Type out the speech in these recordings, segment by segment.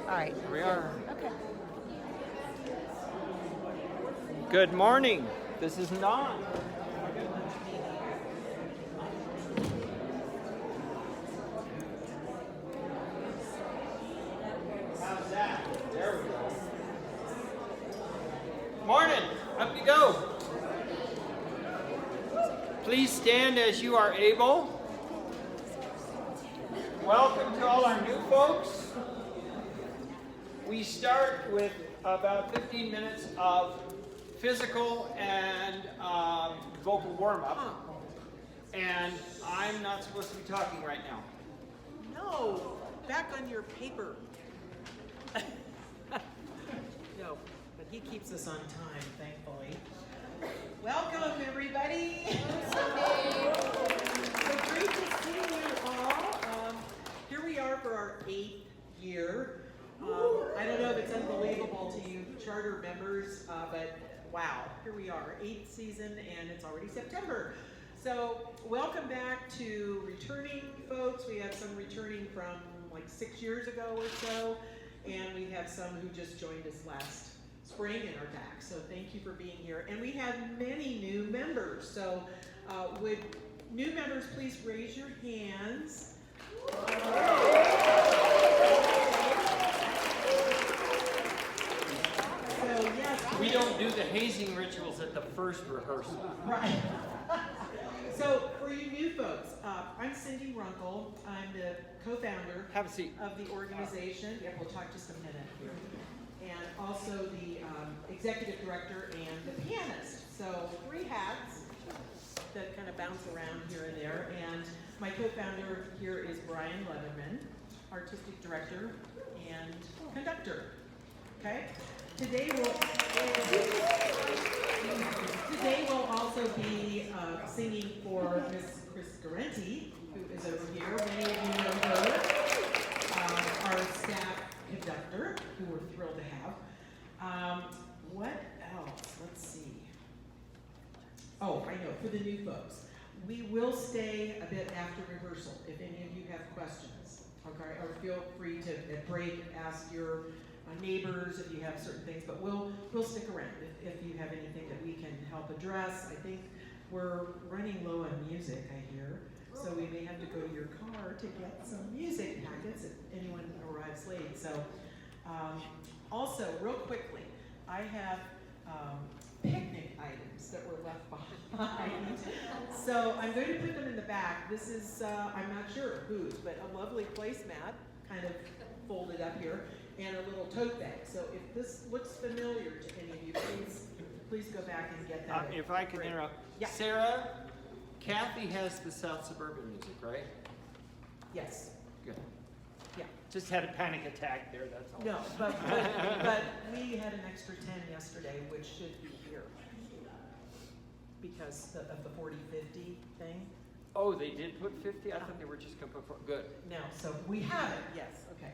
All right. Here we are. Okay. Good morning. This is Don. How's that? There we go. Morning. Up you go. Please stand as you are able. Welcome to all our new folks. We start with about 15 minutes of physical and vocal warm-up. And I'm not supposed to be talking right now. No, back on your paper. No, but he keeps us on time, thankfully. Welcome, everybody. So great to see you all. Here we are for our 8th year. I don't know if it's unbelievable to you charter members, but wow, here we are, 8th season, and it's already September. So welcome back to returning folks. We have some returning from like 6 years ago or so, and we have some who just joined us last spring and are back. So thank you for being here. And we have many new members. So would new members please raise your hands? We don't do the hazing rituals at the first rehearsal. Right. So for you new folks, I'm Cindy Runkle. I'm the co-founder Have a seat. of the organization. Yeah, we'll talk just a minute here. And also the executive director and the pianist. So 3 hats that kind of bounce around here and there. And my co-founder here is Brian Leatherman, artistic director and conductor. Okay? Today we'll also be singing for Miss Chris Garenti, who is over here. Many of you know her, our staff conductor, who we're thrilled to have. What else? Let's see. Oh, I know, for the new folks. We will stay a bit after rehearsal if any of you have questions, okay? Or feel free to, at break, ask your neighbors if you have certain things, but we'll stick around if you have anything that we can help address. I think we're running low on music, I hear, so we may have to go to your car to get some music packets if anyone arrives late. So also, real quickly, I have picnic items that were left behind. So I'm going to put them in the back. This is, I'm not sure whose, but a lovely placemat, kind of folded up here, and a little tote bag. So if this looks familiar to any of you, please go back and get that. If I can interrupt. Yeah. Sarah, Kathy has the South Suburban music, right? Yes. Good. Yeah. Just had a panic attack there, that's all. No, but we had an extra 10 yesterday, which should be here. Because of the 40-50 thing. Oh, they did put 50? I thought they were just going to put 4. Good. No, so we have it, yes, okay.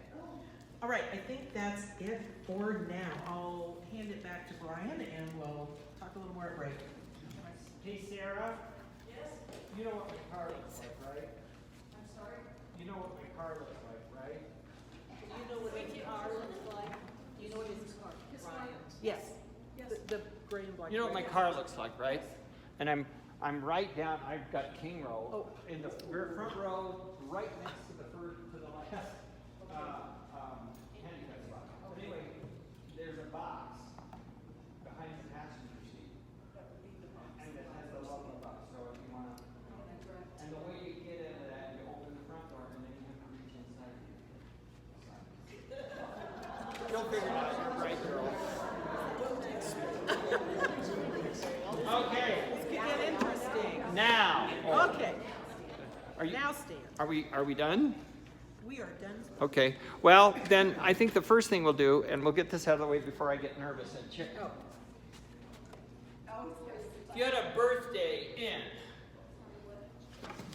All right, I think that's it for now. I'll hand it back to Brian and we'll talk a little more at break. Hey, Sarah? Yes? You know what my car looks like, right? I'm sorry? You know what my car looks like, right? You know what his car looks like? You know what his car, Ryan's? Yes, Yes. the gray and black. You know what my car looks like, right? And I'm right down, I've got King Row, in the front row, right next to the last handicap spot. But anyway, there's a box behind the passenger seat, and it has the logo box, so if you want to, and the way you get into that, you open the front door, and then you have to reach inside. You'll figure it out, you're right, girl. Okay. It's getting interesting. Now. Okay, Are you? now stand. Are we done? We are done. Okay. Well, then I think the first thing we'll do, and we'll get this out of the way before I get nervous and check. Oh. If you had a birthday in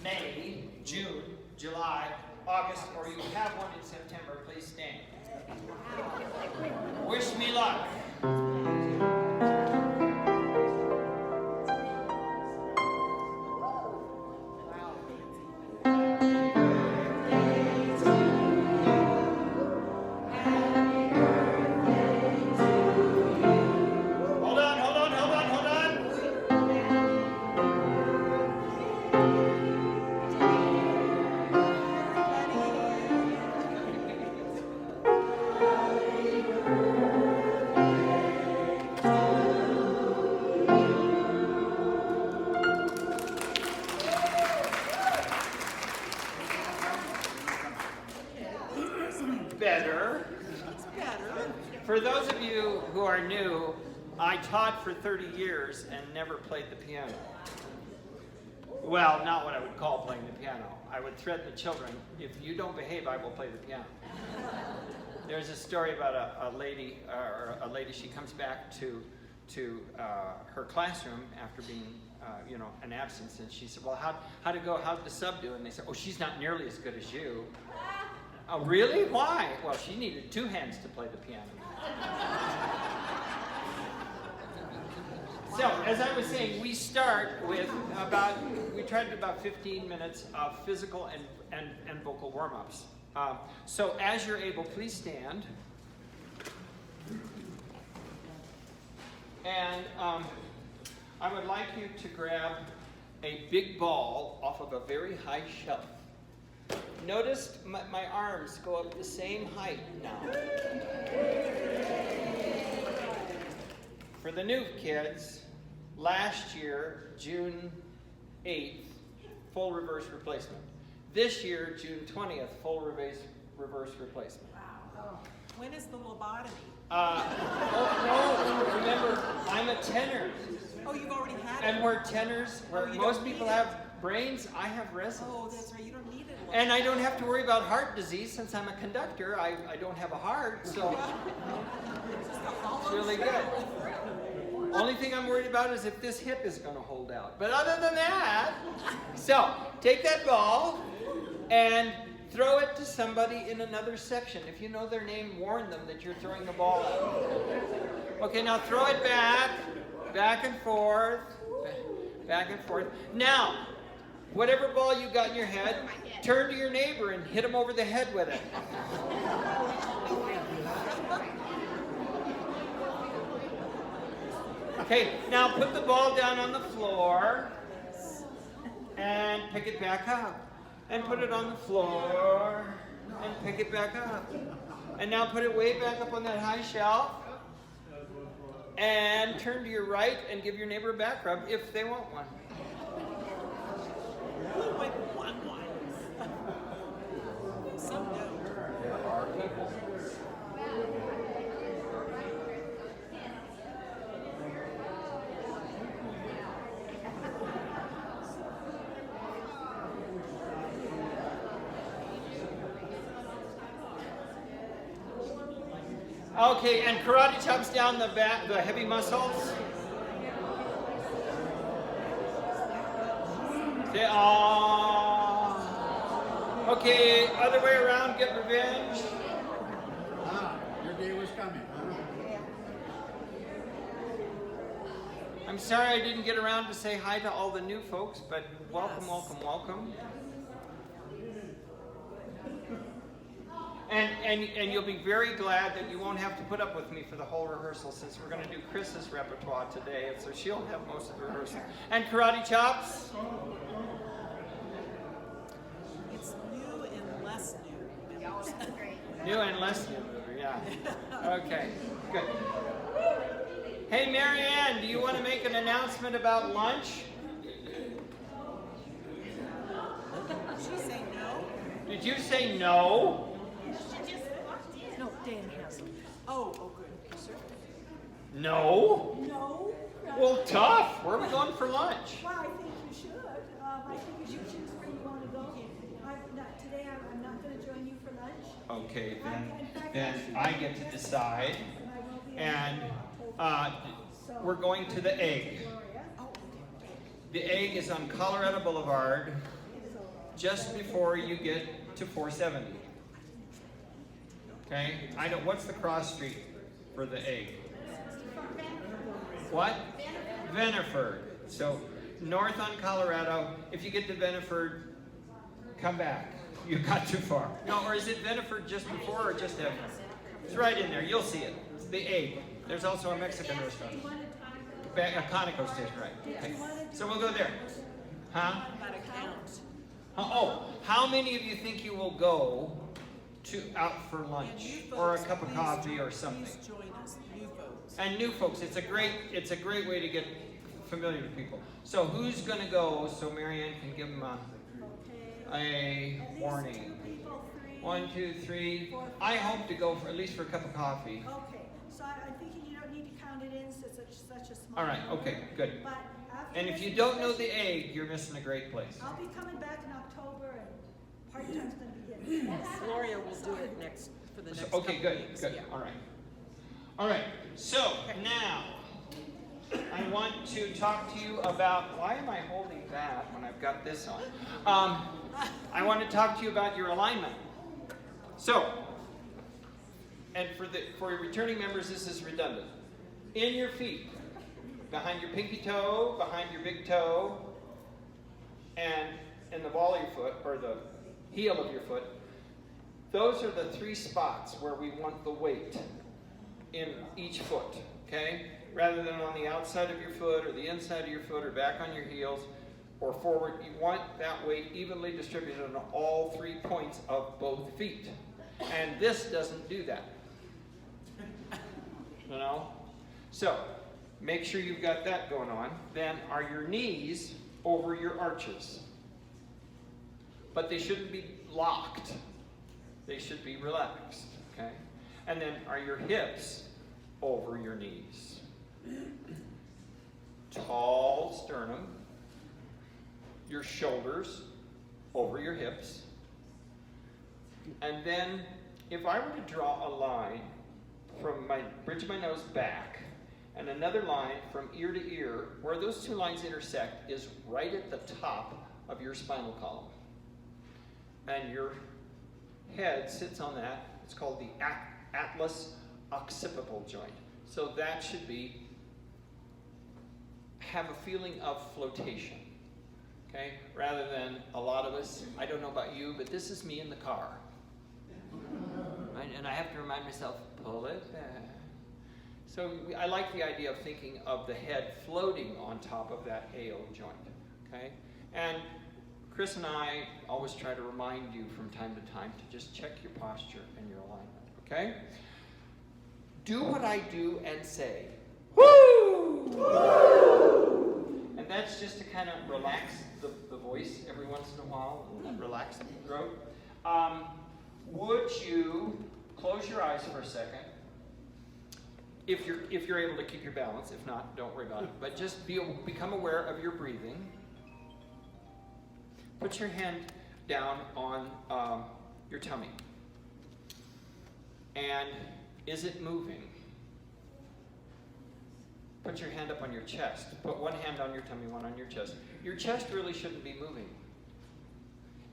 May, June, July, August, or you have one in September, please stand. Wish me luck. Happy It's better. For those of you who are new, I taught for 30 years and never played the piano. Well, not what I would call playing the piano. I would threaten the children, if you don't behave, I will play the piano. There's a story about a lady, she comes back to her classroom after being, an absence, and she said, well, how'd it go? How'd the sub do? And they said, oh, she's not nearly as good as you. Oh, really? Why? Well, she needed 2 hands to play the piano. So, as I was saying, we start with we try to do about 15 minutes of physical and vocal warm-ups. So, as you're able, please stand. And I would like you to grab a big ball off of a very high shelf. Notice my arms go up the same height now. For the new kids, last year, June 8th, full reverse replacement. This year, June 20th, full reverse replacement. Wow. When is the lobotomy? No, remember, I'm a tenor. Oh, you've already had it? And we're tenors, where most people have brains, I have resonance. Oh, that's right, you don't need it. And I don't have to worry about heart disease since I'm a conductor. I don't have a heart, so it's really good. Only thing I'm worried about is if this hip is going to hold out. But other than that, so take that ball and throw it to somebody in another section. If you know their name, warn them that you're throwing the ball out. Okay, now throw it back and forth, back and forth. Now, whatever ball you got in your head, turn to your neighbor and hit him over the head with it. Okay, now put the ball down on the floor and pick it back up. And put it on the floor and pick it back up. And now put it way back up on that high shelf. And turn to your right and give your neighbor a back rub if they want one. Who would want one? Some don't. There are people. Okay, and karate chops down the back, the heavy muscles. Say, ah. Okay, other way around, get revenge. Your day was coming, huh? I'm sorry I didn't get around to say hi to all the new folks, but welcome, welcome, welcome. And you'll be very glad that you won't have to put up with me for the whole rehearsal, since we're going to do Chris's repertoire today, and so she'll have most of the rehearsal. And karate chops. It's new and less new. New and less new, yeah. Okay, good. Hey, Marianne, do you want to make an announcement about lunch? Did she say no? Did you say no? No, Dan hasn't. Oh, good. Sir? No? No. Well, tough. Where are we going for lunch? Well, I think you should. I think you should choose where you want to go. Today I'm not going to join you for lunch. Okay, then I get to decide. And we're going to the Egg. The Egg is on Colorado Boulevard, just before you get to 470. Okay, I know, what's the cross street for the Egg? What? Veniford. So, north on Colorado, if you get to Veniford, come back. You got too far. No, or is it Veniford just before or just after? It's right in there, you'll see it. It's the Egg. There's also a Mexican restaurant. A Conoco station, right. Okay. So we'll go there. Huh? About a count. Oh, how many of you think you will go out for lunch or a cup of coffee or something? Please join us, new folks. And new folks, it's a great way to get familiar with people. So who's going to go so Marianne can give them a warning? People 3 1, 2, 3. 4, 5. I hope to go for at least for a cup of coffee. Okay, so I'm thinking you don't need to count it in since it's such a small All right, number. okay, good. But after And if this, you don't know the especially- egg, you're missing a great place. I'll be coming back in October and part-time's gonna begin. Gloria will do it next, for the next Okay, couple good, weeks, good. yeah. All right. All right. So now I want to talk to you about, why am I holding that when I've got this on? I want to talk to you about your alignment. So, and for your returning members, this is redundant. In your feet, behind your pinky toe, behind your big toe, and in the ball of your foot, or the heel of your foot, those are the 3 spots where we want the weight in each foot, okay? Rather than on the outside of your foot, or the inside of your foot, or back on your heels, or forward, you want that weight evenly distributed on all 3 points of both feet. And this doesn't do that. You know? So, make sure you've got that going on. Then, are your knees over your arches? But they shouldn't be locked. They should be relaxed, okay? And then, are your hips over your knees? Tall sternum. Your shoulders over your hips. And then, if I were to draw a line from my bridge of my nose back, and another line from ear to ear, where those 2 lines intersect is right at the top of your spinal column. And your head sits on that. It's called the atlas occipital joint. So that should have a feeling of flotation. Okay? Rather than a lot of us, I don't know about you, but this is me in the car. Right? And I have to remind myself, pull it back. So I like the idea of thinking of the head floating on top of that AO joint. Okay? And Chris and I always try to remind you from time to time to just check your posture and your alignment. Okay? Do what I do and say, woo! And that's just to kind of relax the voice every once in a while and relax the throat. Would you close your eyes for a second? If you're able to keep your balance. If not, don't worry about it. But just become aware of your breathing. Put your hand down on your tummy. And is it moving? Put your hand up on your chest. Put one hand on your tummy, one on your chest. Your chest really shouldn't be moving.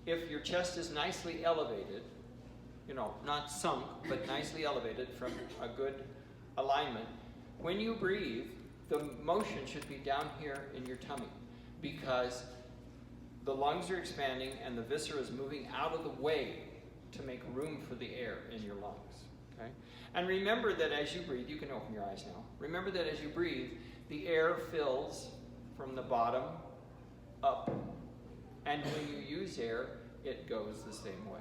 If your chest is nicely elevated, you know, not sunk, but nicely elevated from a good alignment, when you breathe, the motion should be down here in your tummy because the lungs are expanding and the viscera is moving out of the way to make room for the air in your lungs. Okay? And remember that as you breathe, you can open your eyes now. Remember that as you breathe, the air fills from the bottom up. And when you use air, it goes the same way.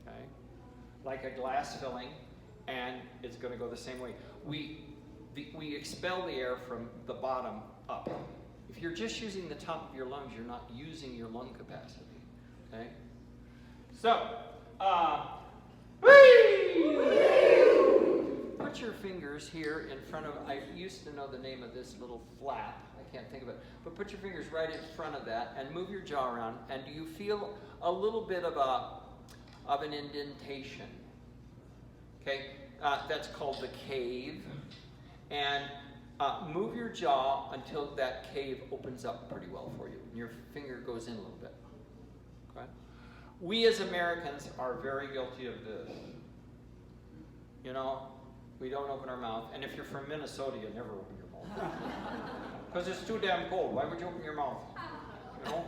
Okay? Like a glass filling, and it's going to go the same way. We expel the air from the bottom up. If you're just using the top of your lungs, you're not using your lung capacity. Okay? So, put your fingers here in front of, I used to know the name of this little flap, I can't think of it, but put your fingers right in front of that and move your jaw around, and do you feel a little bit of an indentation? Okay, that's called the cave, and move your jaw until that cave opens up pretty well for you, and your finger goes in a little bit. Okay? We as Americans are very guilty of this. You know, we don't open our mouth, and if you're from Minnesota, you never open your mouth. Because it's too damn cold. Why would you open your mouth? You know?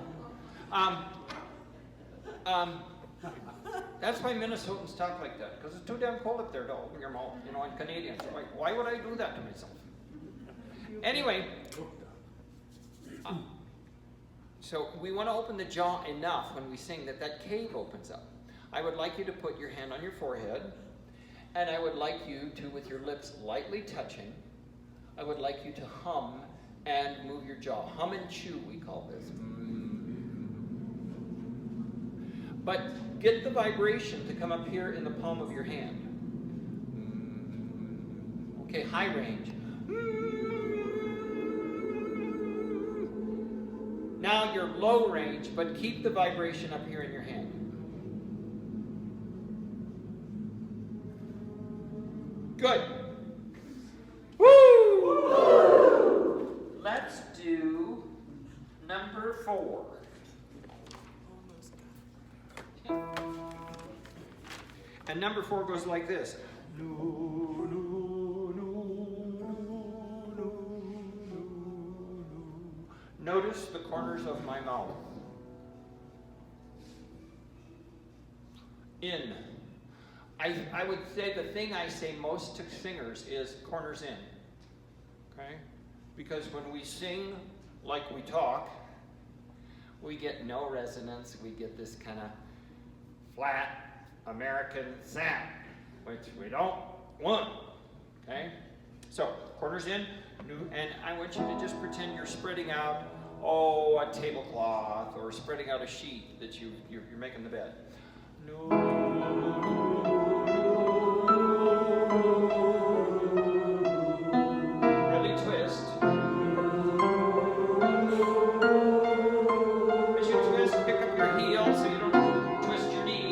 That's why Minnesotans talk like that, because it's too damn cold up there to open your mouth, you know, and Canadians are like, why would I do that to myself? Anyway, so we want to open the jaw enough when we sing that that cave opens up. I would like you to put your hand on your forehead, and I would like you to, with your lips lightly touching, I would like you to hum and move your jaw. Hum and chew, we call this. But get the vibration to come up here in the palm of your hand. Okay, high range. Now you're low range, but keep the vibration up here in your hand. Good. Woo! Let's do number 4. And number 4 goes like this. Notice the corners of my mouth. In. I would say the thing I say most to singers is corners in. Okay? Because when we sing like we talk, we get no resonance. We get this kind of flat American sound, which we don't want. Okay? So, corners in, and I want you to just pretend you're spreading out, a tablecloth, or spreading out a sheet that you're making the bed. Really twist. As you twist, pick up your heel so you don't twist your knee.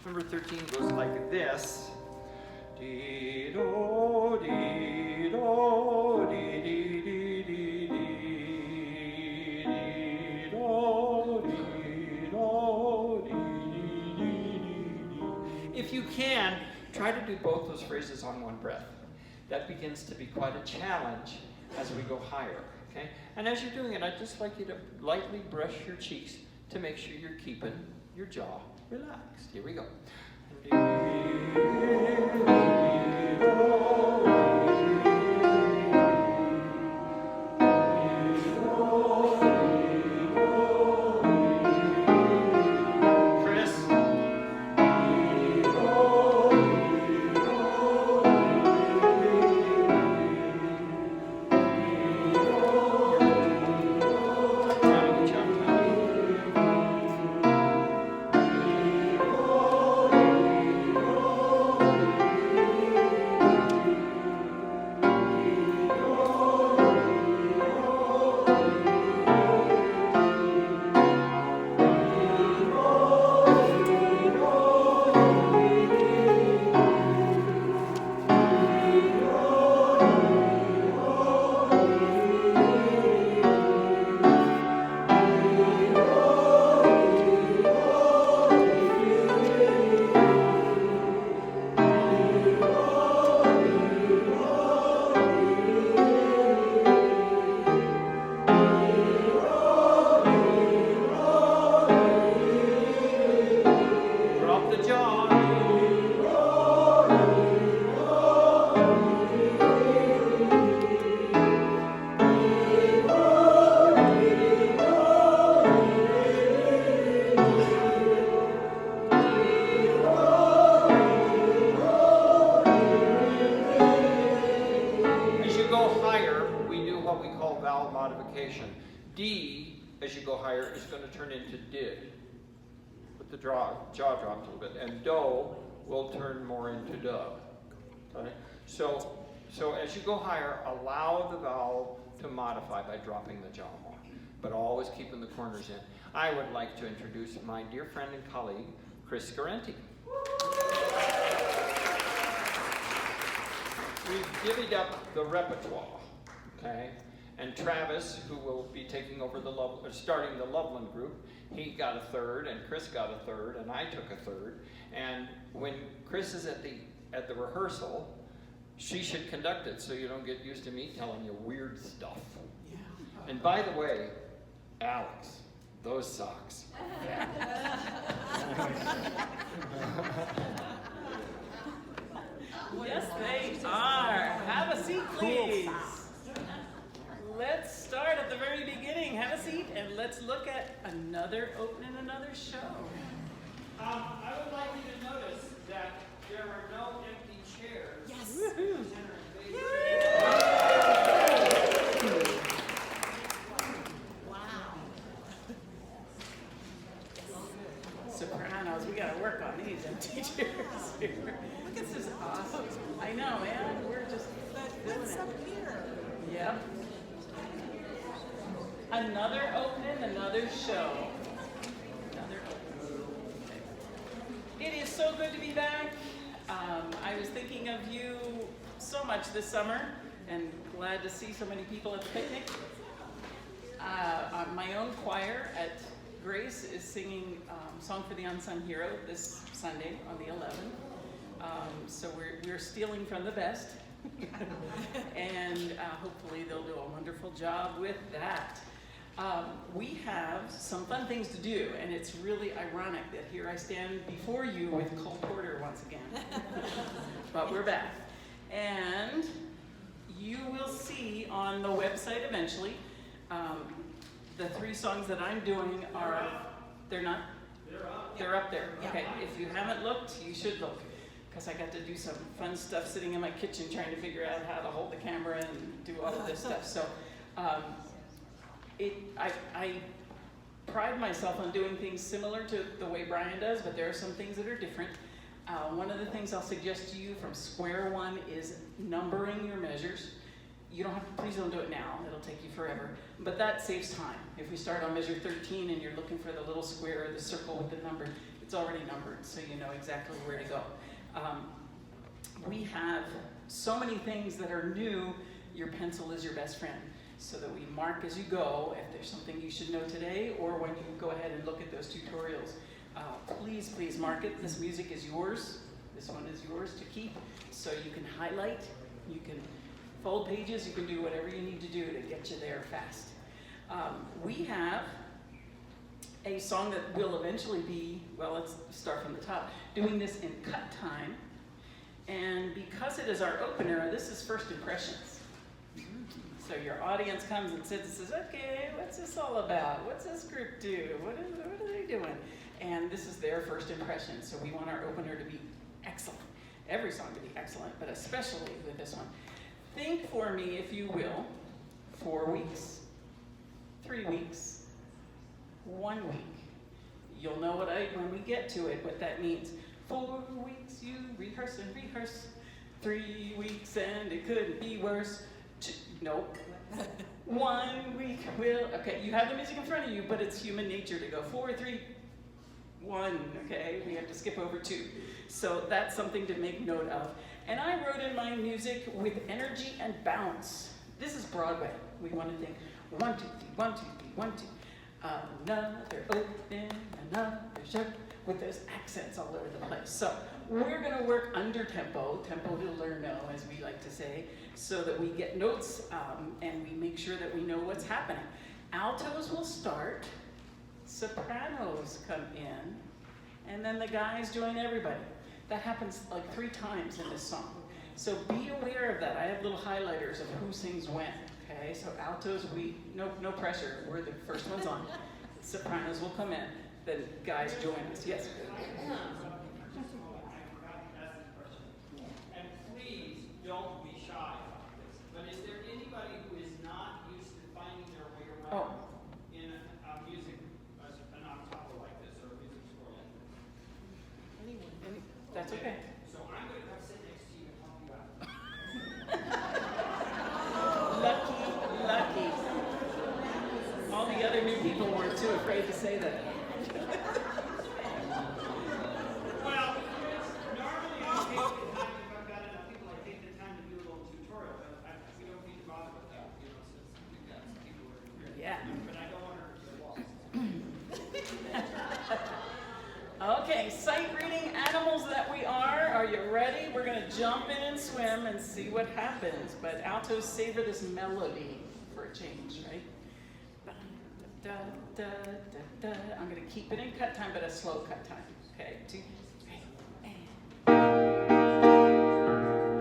Number 13 goes like this. Dee-do, dee-do, dee-dee-dee-dee-dee, dee-do, dee-do, dee-dee-dee-dee-dee. If you can, try to do both those phrases on one breath. That begins to be quite a challenge as we go higher. Okay? And as you're doing it, I'd just like you to lightly brush your cheeks to make sure you're keeping your jaw relaxed. Here we go. D, as you go higher, is going to turn into did. With the jaw dropped a little bit. And do will turn more into duh. Okay? So as you go higher, allow the vowel to modify by dropping the jaw more, but always keeping the corners in. I would like to introduce my dear friend and colleague, Chris Scarenti. We've divvied up the repertoire, okay? And Travis, who will be taking over starting the Loveland group, he got a third, and Chris got a third, and I took a third. And when Chris is at the rehearsal, she should conduct it, so you don't get used to me telling you weird stuff. Yeah. And by the way, Alex, those socks. Yes, they are. Have a seat, please. Let's start at the very beginning. Have a seat and let's look at another show. I would like you to notice that there are no empty chairs. Yes. Woohoo. Wow. Sopranos, we gotta work on these empty chairs here. Look, this is awesome. I know, man. We're just doing What's up it. here? Yep. Another opening, another show. Another opening. It is so good to be back. I was thinking of you so much this summer and glad to see so many people at the picnic. My own choir at Grace is singing Song for the Unsung Hero this Sunday on the 11th. So we're stealing from the best. And hopefully they'll do a wonderful job with that. We have some fun things to do, and it's really ironic that here I stand before you with Cole Porter once again. But we're back. And you will see on the website eventually, the 3 songs that I'm doing are, they're not? They're up there. Okay, if you haven't looked, you should look. Because I got to do some fun stuff sitting in my kitchen trying to figure out how to hold the camera and do all of this stuff. So I pride myself on doing things similar to the way Brian does, but there are some things that are different. One of the things I'll suggest to you from square one is numbering your measures. You don't have to, please don't do it now, it'll take you forever. But that saves time. If we start on measure 13 and you're looking for the little square or the circle with the number, it's already numbered, so you know exactly where to go. We have so many things that are new. Your pencil is your best friend, so that we mark as you go if there's something you should know today or when you go ahead and look at those tutorials. Please mark it. This music is yours. This one is yours to keep, so you can highlight, you can fold pages, you can do whatever you need to do to get you there fast. We have a song that will eventually be, well, let's start from the top, doing this in cut time. And because it is our opener, this is first impressions. So your audience comes and sits and says, okay, what's this all about? What's this group do? What are they doing? And this is their first impression. So we want our opener to be excellent. Every song to be excellent, but especially with this one. Think for me, if you will, 4 weeks, 3 weeks, 1 week. You'll know when we get to it, what that means. 4 weeks you rehearse and rehearse. 3 weeks and it couldn't be worse. Nope. 1 week will, okay, you have the music in front of you, but it's human nature to go 4, 3, 1, okay? We have to skip over 2. So that's something to make note of. And I wrote in my music with energy and bounce. This is Broadway. We want to think 1, 2, 3, 1, 2, 3, 1, 2. Another open, another show, with those accents all over the place. So we're going to work under tempo to learn no, as we like to say, so that we get notes and we make sure that we know what's happening. Altos will start, sopranos come in, and then the guys join everybody. That happens like 3 times in this song. So be aware of that. I have little highlighters of who sings when. Okay, so altos, no pressure. We're the first ones on. Sopranos will come in. The guys join us. Yes. And please don't be shy about this. But is there anybody who is not used to finding their way around in a music, an octavo like this or a music score like this? Anyone? That's okay. So I'm going to come sit next to you and help you out. Lucky. All the other new people weren't too afraid to say that. Well, normally I take the time, if I've got enough people, I take the time to do a little tutorial, but we don't need to bother with that, since we've got some people who are here. Yeah. But I don't want to hurt your walls. Okay, sight reading animals that we are you ready? We're going to jump in and swim and see what happens. But altos savor this melody for a change, right? Da, da, da, da. I'm going to keep it in cut time, but a slow cut time. Okay, 2, 3, and...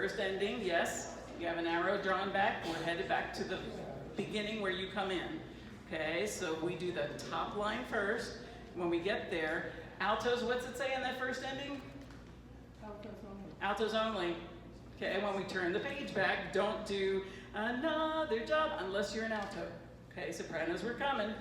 First ending, yes. You have an arrow drawn back. We're headed back to the beginning where you come in. Okay, so we do the top line first. When we get there, altos, what's it say in that first ending? Altos only. Okay, when we turn the page back, don't do another job unless you're an alto. Okay, sopranos, we're coming.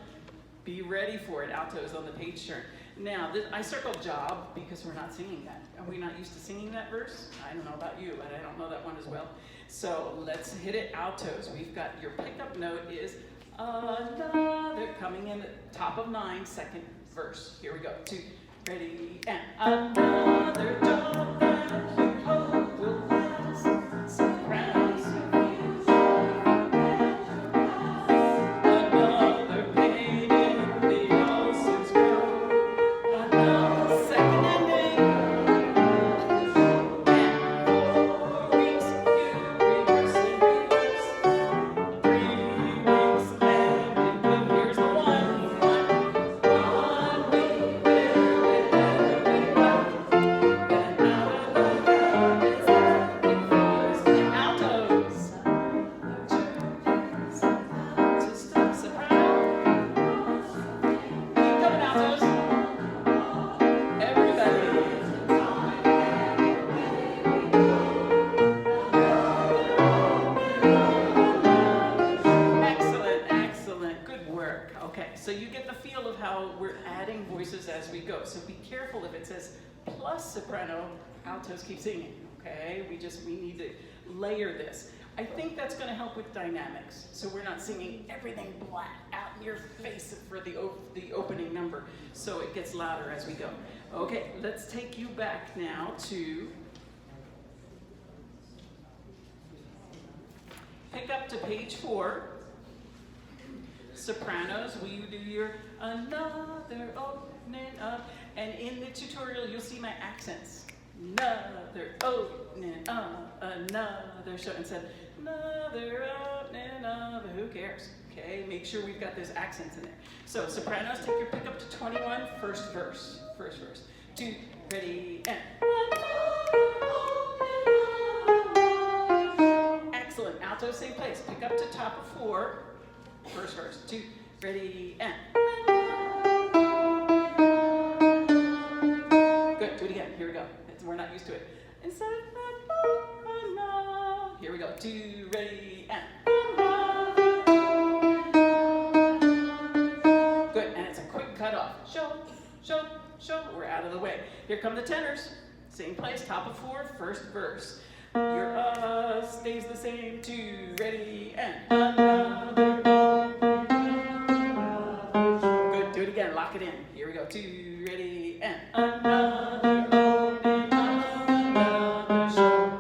Be ready for it. Altos on the page turn. Now, I circled job because we're not singing that. Are we not used to singing that verse? I don't know about you, but I don't know that one as well. So let's hit it altos. We've got your pickup note is another, coming in at top of 9, second verse. Here we go. 2, ready, and another job that you hope will last. Sopranos. Another pain in the ulcers grow. Another second ending. And 4 weeks you rehearse and rehearse. 3 weeks and good. Here's the one week where wherever we go. And out of the crowd is happy voice. And altos. To stop soprano. Keep coming, altos. Everybody. Excellent, excellent. Good work. Okay, so you get the feel of how we're adding voices as we go. So be careful if it says plus soprano, altos keep singing. Okay, we need to layer this. I think that's going to help with dynamics. So we're not singing everything black out in your face for the opening number. So it gets louder as we go. Okay, let's take you back now to pick up to page 4. Sopranos, will you do your another opening up? And in the tutorial, you'll see my accents. Another opening up, another show. Instead, another opening up, who cares? Okay, make sure we've got those accents in there. So, sopranos, take your pick up to 21, first verse. 2, ready, and. Excellent. Alto, same place. Pick up to top of 4. First verse. 2, ready, and. Good. Do it again. Here we go. We're not used to it. Instead of here we go. 2, ready, and. Good. And it's a quick cut off. Show. We're out of the way. Here come the tenors. Same place. Top of 4. First verse. Your stays the same. 2, ready, and. Good. Do it again. Lock it in. Here we go. 2, ready, and.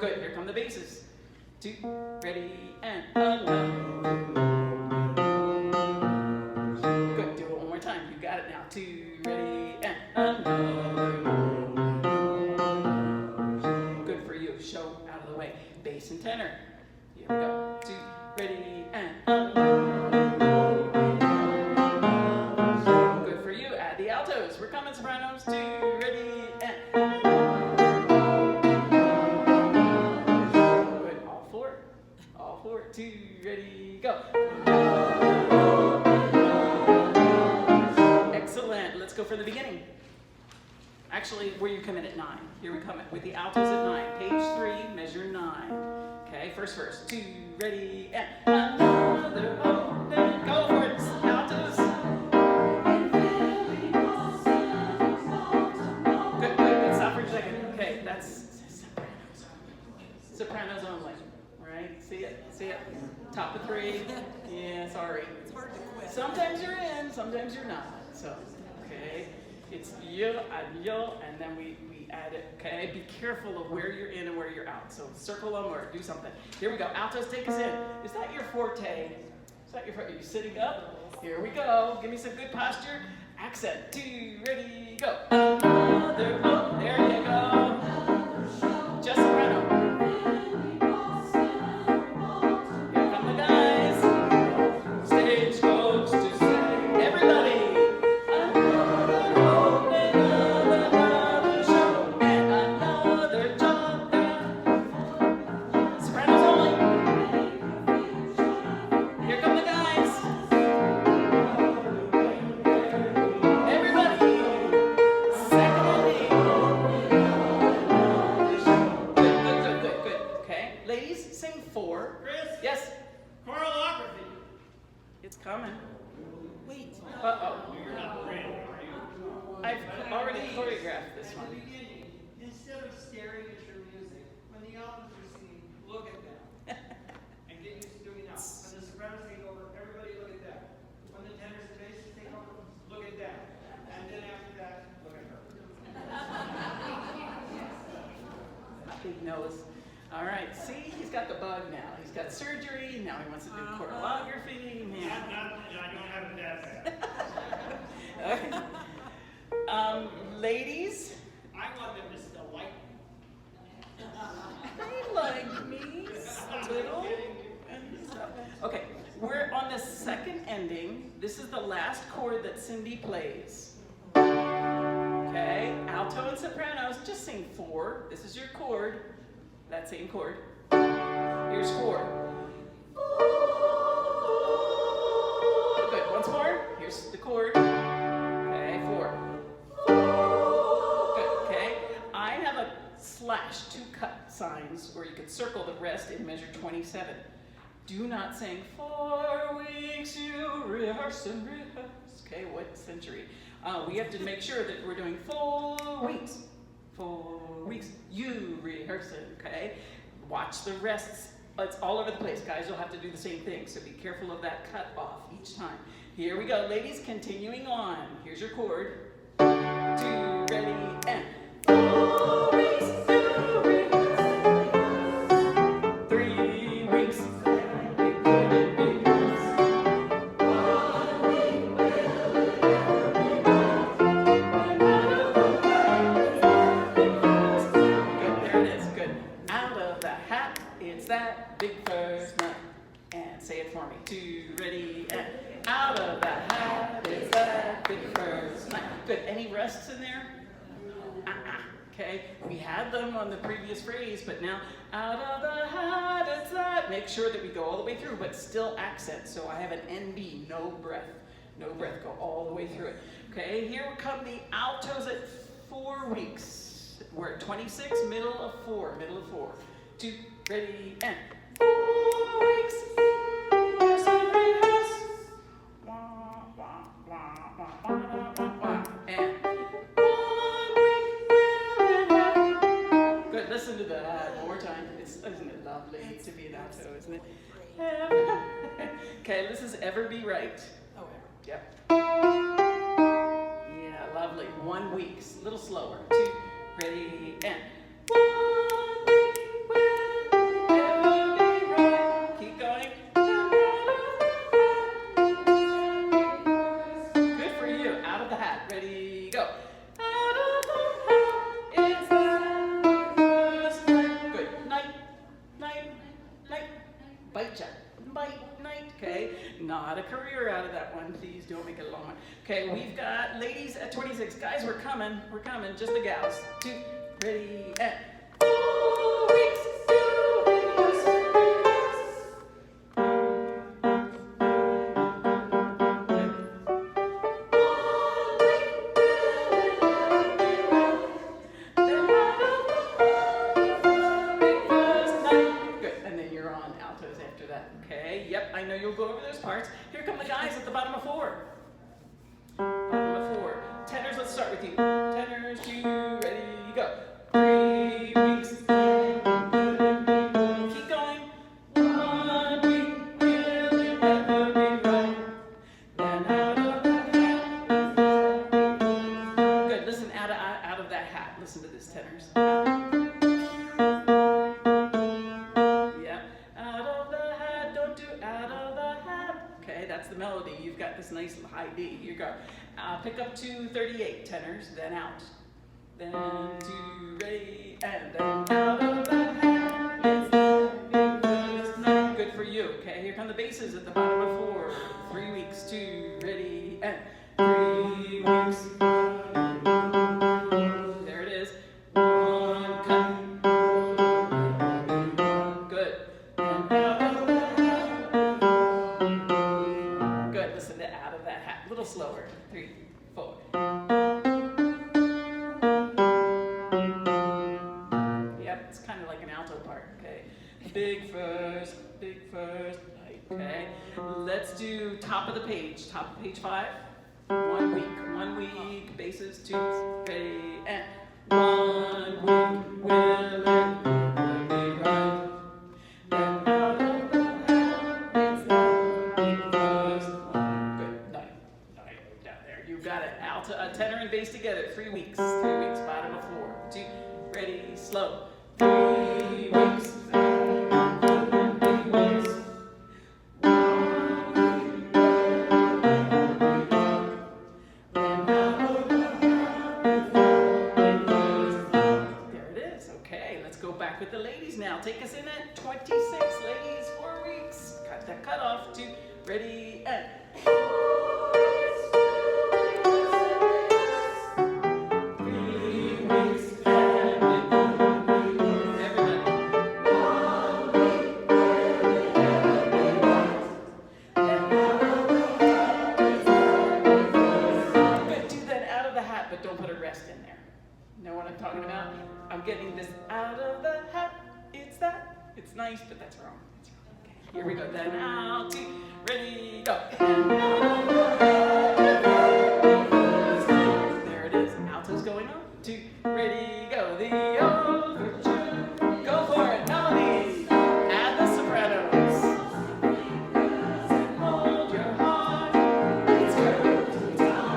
Good. Here come the basses. 2, ready, and. Good. Do it one more time. You got it now. 2, ready, and. Good for you. Show out of the way. Bass and tenor. Here we go. 2, ready, and. Good for you. Add the altos. We're coming, sopranos. 2, ready, and. Good. All four. 2, ready, go. Excellent. Let's go for the beginning. Actually, where you come in at 9. Here we come in with the altos at 9. Page 3, measure 9. Okay, first verse. 2, ready, and. Another open. Go for it, altos. Good. Stop for a second. Okay, that's sopranos only. Right? See it? Top of 3. Yeah, sorry. It's hard to quit. Sometimes you're in, sometimes you're not. So, okay. It's yo and yo, and then we add it, okay? Be careful of where you're in and where you're out. So circle them or do something. Here we go. Altos, take us in. Is that your forte? Is that your forte? Are you sitting up? Here we go. Give me some good posture. Accent. 2, ready, go. Another, oh, there you go. Just soprano. Here come the guys. Stagecoach to say, everybody. Another show and another job. coming. Wait. Uh-oh. I've already choreographed this one. Instead of staring at your music, when the altos are singing, look at them. And get used to doing that. When the sopranos take over, everybody look at them. When the tenors and basses take over, look at them. And then after that, look at her. Big nose. All right, see, he's got the bug now. He's got surgery, now he wants to do choreography. Man. I don't have a dad. Okay. Ladies, I want them to still like me. they like me a little. Okay, we're on the second ending. This is the last chord that Cindy plays. Okay, alto and sopranos, just sing 4. This is your chord, that same chord. Here's 4. Good, once more. Here's the chord. Okay, 4. Good, okay. I have a slash, 2 cut signs, or you could circle the rest in measure 27. Do not sing 4 weeks, you rehearse and rehearse. Okay, what century? We have to make sure that we're doing 4 weeks. 4 weeks, you rehearse it, okay? Watch the rests. It's all over the place, guys. You'll have to do the same thing, so be careful of that cut off each time. Here we go, ladies, continuing on. Here's your chord. 2, ready, and 4 weeks, you rehearse. 3 weeks. That big first night, and say it for me. 2, ready, and out of the hat is that big first night. Good. Any rests in there? Okay. We had them on the previous phrase, but now out of the hat is that. Make sure that we go all the way through, but still accent. So I have an NB, no breath. No breath. Go all the way through it. Okay. Here come the altos at 4 weeks. We're at 26, middle of 4. 2, ready, and 4 weeks. Rehearse and rehearse. Wah, wah, wah, wah, wah, wah, wah. And 1 week. Good. Listen to that one more time. Isn't it lovely to be an alto, isn't it? Okay, this is Ever Be Right. Oh, Yep. Yeah, lovely. 1 week. A little slower. 2, ready, and 1 week. Keep going. Good for you. Out of the hat. Ready, go. Out of the hat. It's that first night. Good. Night, night, night. Bite check. Bite, night. Okay. Not a career out of that one. Please don't make it a long one. Okay, we've got ladies at 26. Guys, we're coming. We're coming. Just the gals. 2, ready, and 4 weeks. I know you'll go over those parts. Here come the guys at the bottom of 4. Bottom of 4. Tenors, let's start with you. Tenors, 2, ready, go. 3 weeks. Keep going. 1 week will it ever be right? Then out of the hat. Good. Listen out of that hat. Listen to this, tenors. That's the melody. You've got this nice high D. You go. Pick up to 38 tenors, then out. Then 2, ready, and then out of the hat. It's the big first night. Good for you. Okay, here come the basses at the bottom of 4. 3 weeks. 2, ready, and 3 weeks. There it is. 1 cut. Good. And out of the out of that hat. A little slower. 3, 4. Yep, it's kind of like an alto part. Okay. Big first, night. Okay, let's do top of the page 5. 1 week, basses, 2, ready, and 1 week, will it be right? Then out of the habits that make us one. Good, night, down there, you got it. Alto, tenor and bass together, 3 weeks, bottom of 4, 2, ready, slow. 3 weeks. Back with the ladies now. Take us in at 26, ladies, 4 weeks. Cut that cut off. 2, ready, and 3 weeks. Everybody. Good. Do that out of the hat, but don't put a rest in there. Know what I'm talking about? I'm getting this out of the hat. It's that. It's nice, but that's wrong. Okay, here we go. Then out, 2, ready, go. There it is. Alto's going on. 2, ready, go. The overture. Go for it. Melody. Add the sopranos. Hold your heart. It's curtain time.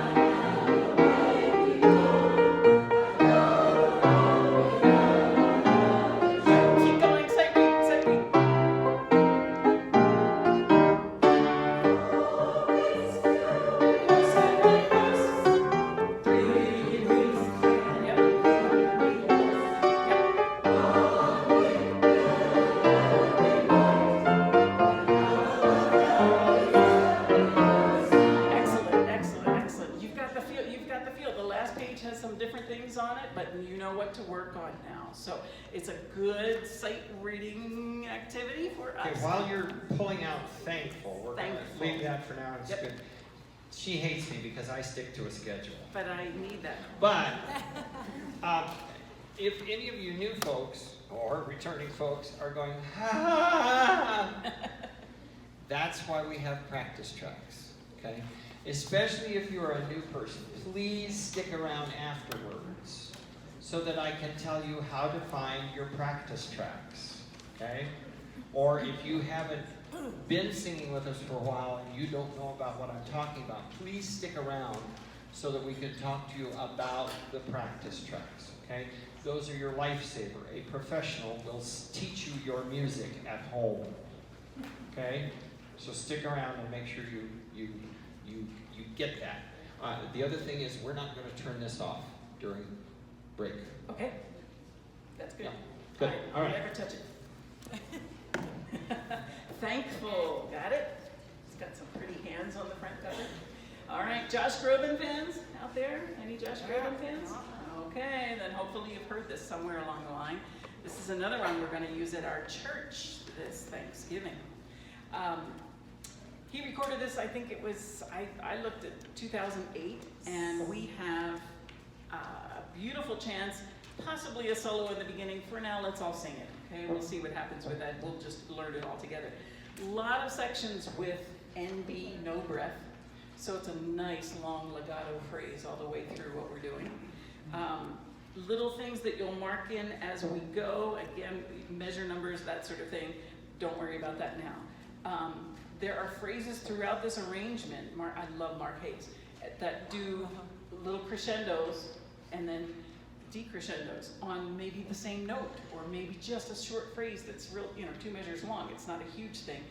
On it, but you know what to work on now. So it's a good sight reading activity for us. Okay, while you're pulling out thankful, we're going Thankful. to leave that for now. It's Yep. good. She hates me because I stick to a schedule. But I need that. But if any of you new folks or returning folks are going, that's why we have practice tracks, okay? Especially if you're a new person, please stick around afterwards so that I can tell you how to find your practice tracks, okay? Or if you haven't been singing with us for a while and you don't know about what I'm talking about, please stick around so that we can talk to you about the practice tracks, okay? Those are your lifesaver. A professional will teach you your music at home, okay? So stick around and make sure you get that. The other thing is we're not going to turn this off during break. Okay, that's good. Yeah. Good. All right. Never touch it. Thankful. Got it? It's got some pretty hands on the front cover. All right, Josh Groban fans out there? Any Josh Groban fans? Okay, then hopefully you've heard this somewhere along the line. This is another one we're going to use at our church this Thanksgiving. He recorded this, I think it was, I looked at 2008, and we have a beautiful chance, possibly a solo in the beginning. For now, let's all sing it, okay? We'll see what happens with that. We'll just learn it all together. A lot of sections with NB, no breath, so it's a nice long legato phrase all the way through what we're doing. Little things that you'll mark in as we go, again, measure numbers, that sort of thing. Don't worry about that now. There are phrases throughout this arrangement, I love Mark Hayes, that do little crescendos and then decrescendos on maybe the same note, or maybe just a short phrase that's real, 2 measures long. It's not a huge thing,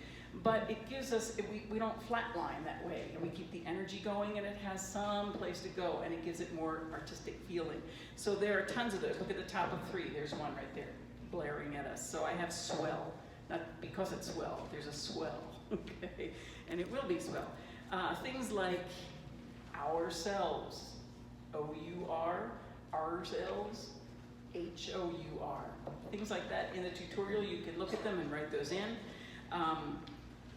but it gives us, we don't flatline that way, and we keep the energy going, and it has some place to go, and it gives it more artistic feeling. So there are tons of those. Look at the top of 3. There's one right there, blaring at us. So I have swell, not because it's swell. There's a swell. Okay, and it will be swell. Things like ourselves, O-U-R, ourselves, H-O-U-R. Things like that. In the tutorial, you can look at them and write those in.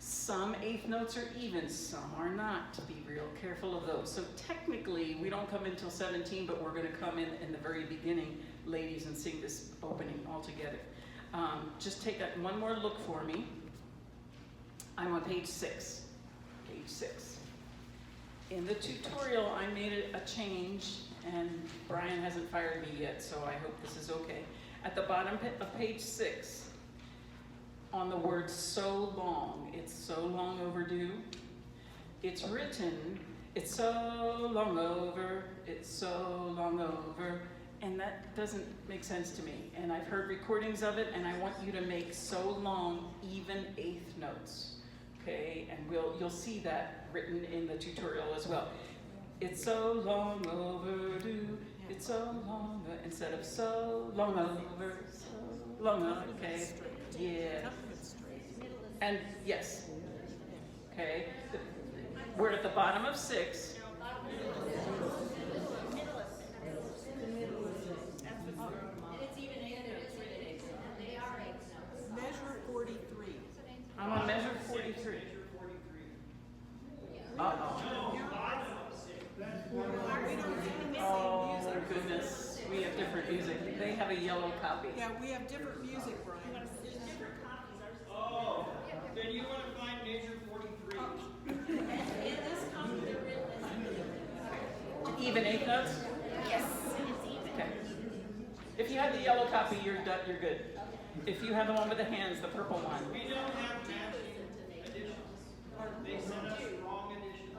Some eighth notes are even, some are not. To be real careful of those. So technically, we don't come in until 17, but we're going to come in the very beginning, ladies, and sing this opening all together. Just take one more look for me. I'm on page 6. Page 6. In the tutorial, I made a change, and Brian hasn't fired me yet, so I hope this is okay. At the bottom of page 6, on the word so long, it's so long overdue. It's written, it's so long over, it's so long over, and that doesn't make sense to me. And I've heard recordings of it, and I want you to make so long even eighth notes. Okay, and you'll see that written in the tutorial as well. It's so long overdue, it's so long, instead of so long over, so long over, okay? Yeah. And yes, okay, we're at the bottom of 6. Measure 43. I'm on measure 43. Uh-oh. Oh, goodness. We have different music. They have a yellow copy. Yeah, we have different music, Brian. Oh, then you want to find measure 43. Even eighth notes? Yes. Okay. If you have the yellow copy, you're done, you're good. If you have the one with the hands, the purple one. We don't have matching editions. They sent us wrong editions.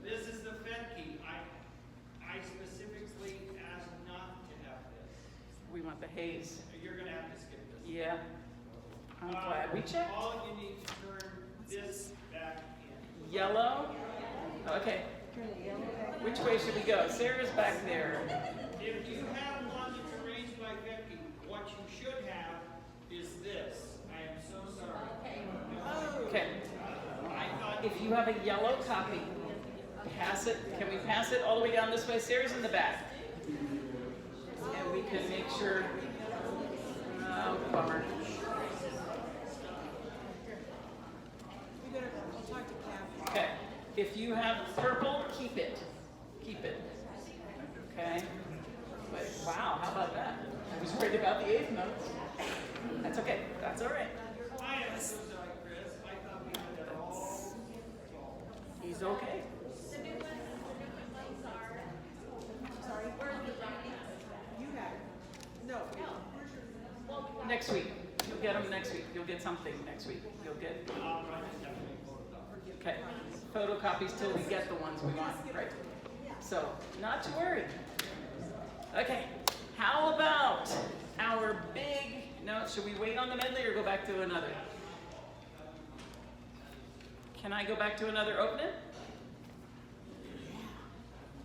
This is the Fed key. I specifically asked not to have this. We want the haze. You're going to have to skip this. Yeah. I'm glad we checked. All you need to turn this back in. Yellow? Okay. Which way should we go? Sarah's back there. If you have one that's arranged by Becky, what you should have is this. I am so sorry. Okay. I thought If you have a yellow copy, pass it. Can we pass it all the way down this way? Sarah's in the back. And we can make sure. Oh, bummer. We better, I'll talk to Kathy. Okay. If you have purple, keep it. Keep it. Okay. But wow, how about that? I was worried about the eighth notes. That's okay. That's all right. I am so sorry, Chris. I thought we had it all. He's okay. You have it. No. Next week. You'll get them next week. You'll get something next week. You'll get. Okay. Photocopies till we get the ones we want. Right. So, not to worry. Okay. How about our big. No, should we wait on the medley or go back to another? Can I go back to another opening?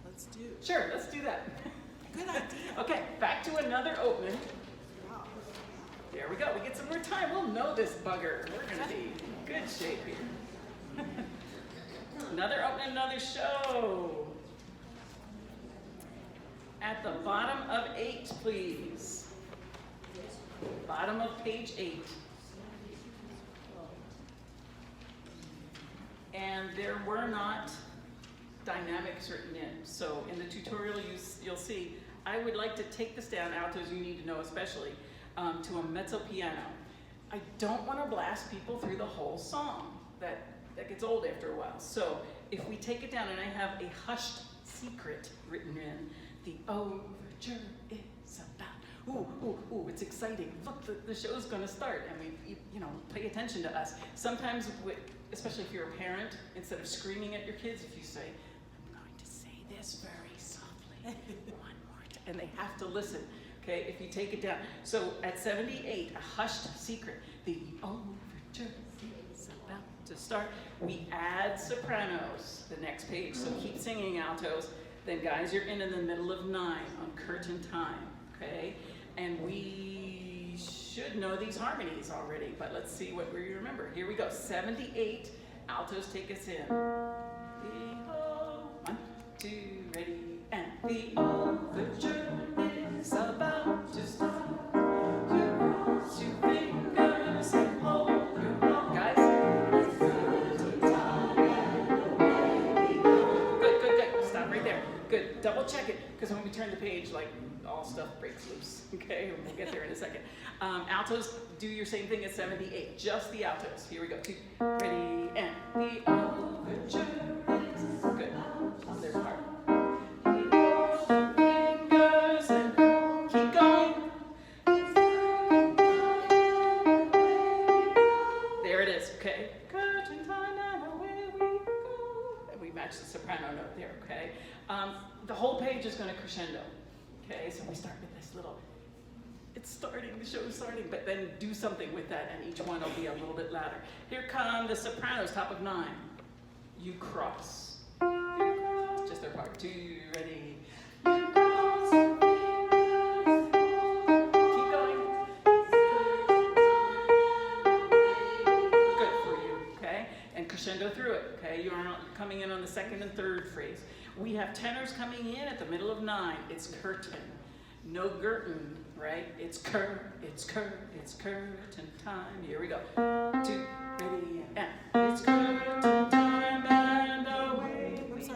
Let's do. Sure, let's do that. Good idea. Okay, back to another opening. There we go. We get some more time. We'll know this bugger. We're going to be in good shape here. Another opening, another show. At the bottom of 8, please. Bottom of page 8. And there were not dynamics written in. So in the tutorial you'll see, I would like to take this down, altos you need to know especially, to a mezzo piano. I don't want to blast people through the whole song. That gets old after a while. So if we take it down and I have a hushed secret written in, the overture is about, ooh, it's exciting. Look, the show's going to start, and pay attention to us. Sometimes, especially if you're a parent, instead of screaming at your kids, if you say, I'm going to say this very softly, one more time, and they have to listen. Okay, if you take it down. So at 78, a hushed secret, the overture is about to start. We add sopranos the next page. So keep singing altos. Then guys, you're in the middle of 9 on curtain time. Okay, and we should know these harmonies already, but let's see what we remember. Here we go. 78, altos take us in. The 1, 2, ready, and the overture is about to start. You cross your fingers and hold your heart. Guys? Good. Stop right there. Good. Double check it, because when we turn the page, like, all stuff breaks loose, okay? We'll get there in a second. Altos, do your same thing as 78, just the altos. Here we go, 2, ready, and the overture is good. There's a part. Fingers and keep going. There it is, okay? Curtain time and away we go. And we match the soprano note there, okay? The whole page is going to crescendo, okay? So we start with this little, it's starting, the show's starting, but then do something with that, and each one will be a little bit louder. Here come the sopranos, top of 9. You cross. Just their part. 2, ready. You cross. Keep going. Good for you, okay? And crescendo through it, okay? You are not coming in on the 2nd and 3rd phrase. We have tenors coming in at the middle of 9. It's curtain. No Girton, right? It's it's curtain time. Here we go. 2, ready, and it's curtain time and away we go.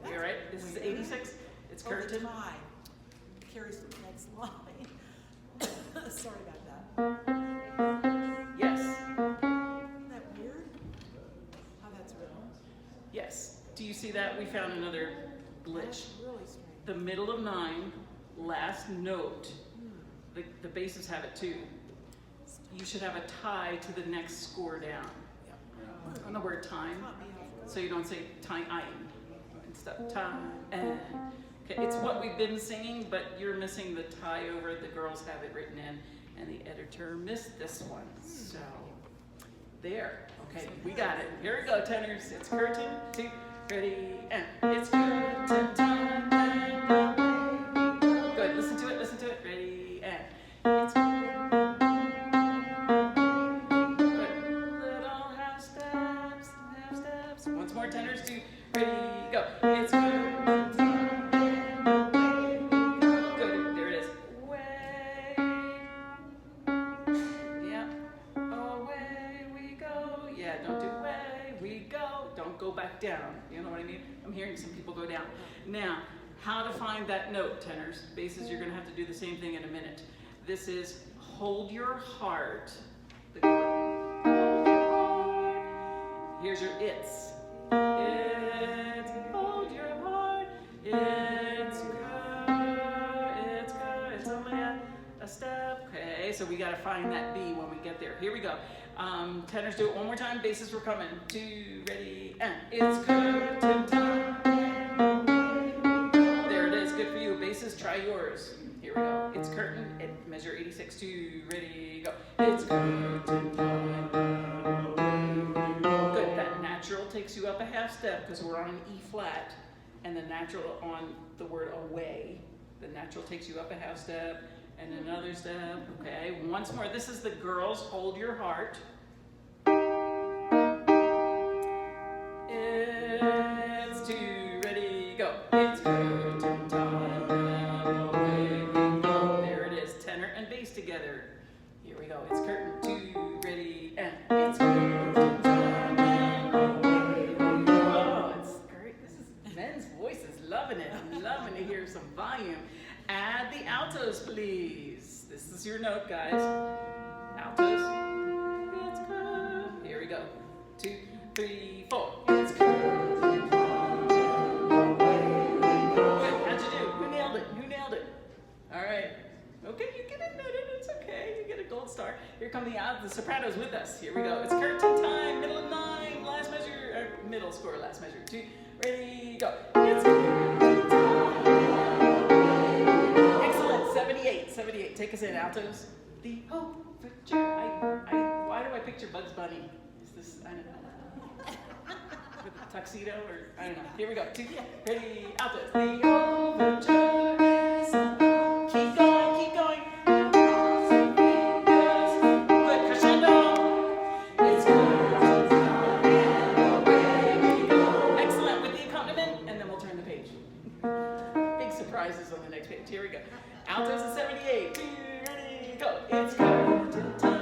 You all right? This is 86. It's curtain. The tie carries to the next line. Sorry about that. Yes. Isn't that weird? How that's written? Yes. Do you see that? We found another glitch. That's really strange. The middle of 9, last note. The basses have it too. You should have a tie to the next score down. On the word time. So you don't say time and stuff. Time and. Okay, it's what we've been singing, but you're missing the tie over. The girls have it written in, and the editor missed this one. So there. Okay, we got it. Here we go, tenors. It's curtain, 2, ready, and it's curtain time. Good. Listen to it. Listen to it. Ready, and it's curtain. Good. Little half steps, half steps. Once more, tenors. 2, ready, go. It's curtain time. Good. There it is. Way. Yeah. Away we go. Yeah. Don't do way we go. Don't go back down. You know what I mean? I'm hearing some people go down. Now, how to find that note, tenors. Basses, you're going to have to do the same thing in a minute. This is hold your heart. Here's your it's. It's hold your heart. It's it's only a step. Okay, so we got to find that B when we get there. Here we go. Tenors, do it one more time. Basses, we're coming. 2, ready, and it's curtain time. There it is. Good for you. Basses, try yours. Here we go. It's curtain at measure 86. 2, ready, go. It's curtain time. Good. That natural takes you up a half step because we're on an E flat, and the natural on the word away. The natural takes you up a half step. And another step, okay. Once more, this is the girls, hold your heart. It's 2, ready, go. It's curtain time, away we go. There it is, tenor and bass together. Here we go, it's curtain, 2, ready, and it's curtain time, away we go. Oh, it's great, this is men's voices, loving it. I'm loving to hear some volume. Add the altos, please. This is your note, guys. Altos. It's good. Here we go. 2, 3, 4. It's good. Good. How'd you do? Who nailed it? Who nailed it? All right. Okay, you get admitted. It's okay. You get a gold star. Here come the sopranos with us. Here we go. It's curtain time. Middle of 9. Last measure. Middle score. Last measure. 2. Ready. Go. It's curtain time. 78. Take us in, altos. The overture. Why do I picture Bugs Bunny? Is this, I don't know. With a tuxedo or, I don't know. Here we go. 2, ready, altos. The overture is keep going. Good, crescendo. It's good. Excellent, with the accompaniment, and then we'll turn the page. Big surprises on the next page. Here we go. Altos at 78. 2, ready, go. It's curtain time.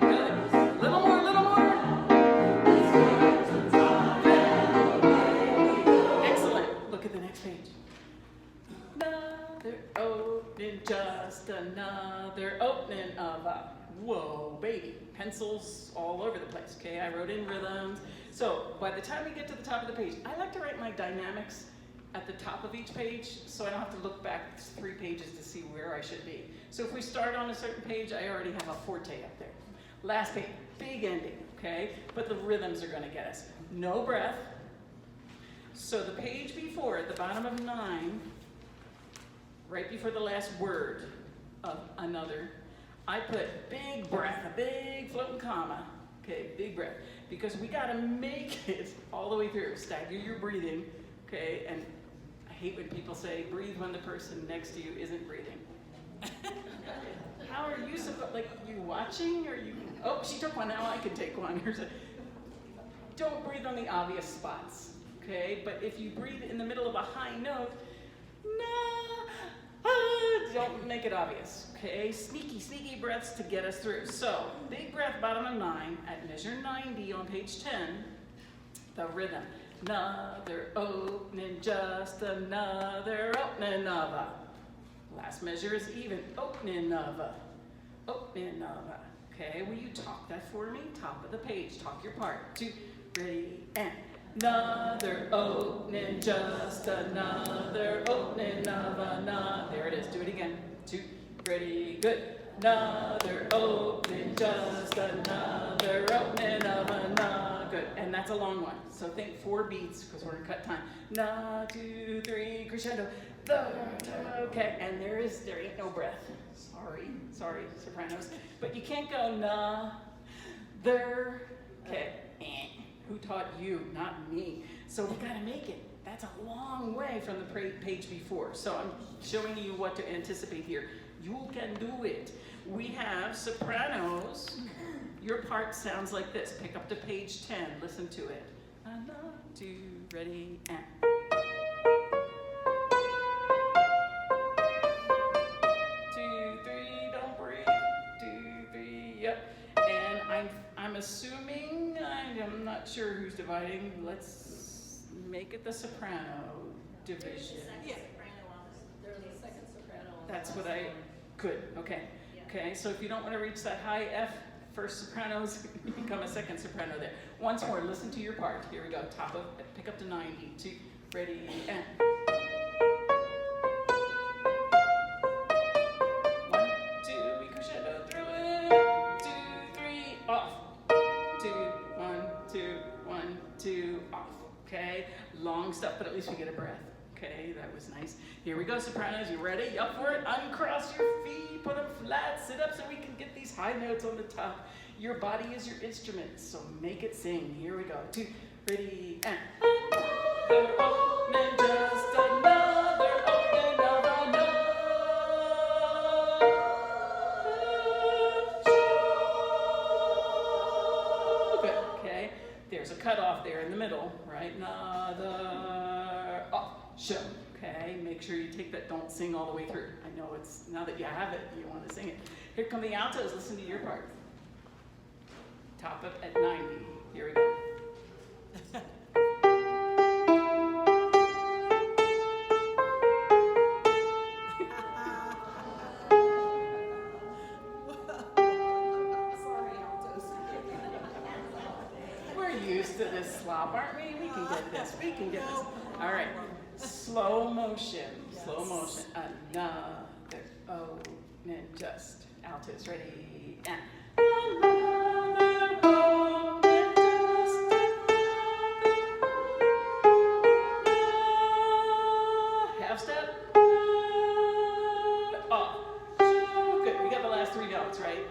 Good. Little more. whoa, baby, pencils all over the place, okay? I wrote in rhythms. So by the time we get to the top of the page, I like to write my dynamics at the top of each page so I don't have to look back 3 pages to see where I should be. So if we start on a certain page, I already have a forte up there. Last page, big ending, okay? But the rhythms are gonna get us. No breath. So the page before, at the bottom of 9, right before the last word of another, I put big breath, a big floating comma, okay, big breath, because we gotta make it all the way through. Stagger your breathing, okay, and I hate when people say, breathe when the person next to you isn't breathing. How are you supposed, like, you watching, or you, oh, she took one, now I can take one. Don't breathe on the obvious spots, okay, but if you breathe in the middle of a high note, don't make it obvious, okay? Sneaky breaths to get us through. So, big breath, bottom of 9, at measure 90 on page 10, the rhythm. Another opening, just another opening of a. Last measure is even, opening of a. Okay, will you talk that for me? Top of the page, talk your part. 2, ready, and. Another opening, just another opening of another. There it is, do it again. 2, ready, good. Another opening, just another opening of another. Good, and that's a long one. So think 4 beats, because we're gonna cut time. 1, 2, 3, crescendo. Okay, and there ain't no breath. Sorry, sopranos. But you can't go na, there. Okay, who taught you? Not me. So we gotta make it. That's a long way from the page before. So I'm showing you what to anticipate here. You can do it. We have sopranos. Your part sounds like this. Pick up to page 10. Listen to it. 1, 2, ready, and. 2, 3, don't breathe. 2, 3, yep. And I'm assuming, I'm not sure who's dividing. Let's make it the soprano division. Yeah. There's a second soprano. That's what I, good, okay. Okay, so if you don't want to reach that high F first sopranos, you become a second soprano there. Once more, listen to your part. Here we go, pick up to 90, 2, ready, and. 1, 2, we crescendo through it. 2, 3, off. 2, 1, 2, 1, 2, off. Okay, long stuff, but at least we get a breath. Okay, that was nice. Here we go, sopranos. You ready? Up for it? Uncross your feet, put them flat, sit up so we can get these high notes on the top. Your body is your instrument, so make it sing. Here we go. 2, ready, and. Another opening, just another opening of another. Good, okay. There's a cutoff there in the middle, right? Another show. Okay, make sure you take that, don't sing all the way through. I know it's, now that you have it, you want to sing it. Here come the altos, listen to your part. Top up at 90, here we go. Sorry, altos. We're used to this slop, aren't we? We can get this, we can get this. All right, slow motion, another, oh, and just, altos, ready, and. Another, oh, and just another. Half step, off. Good, we got the last 3 notes, right?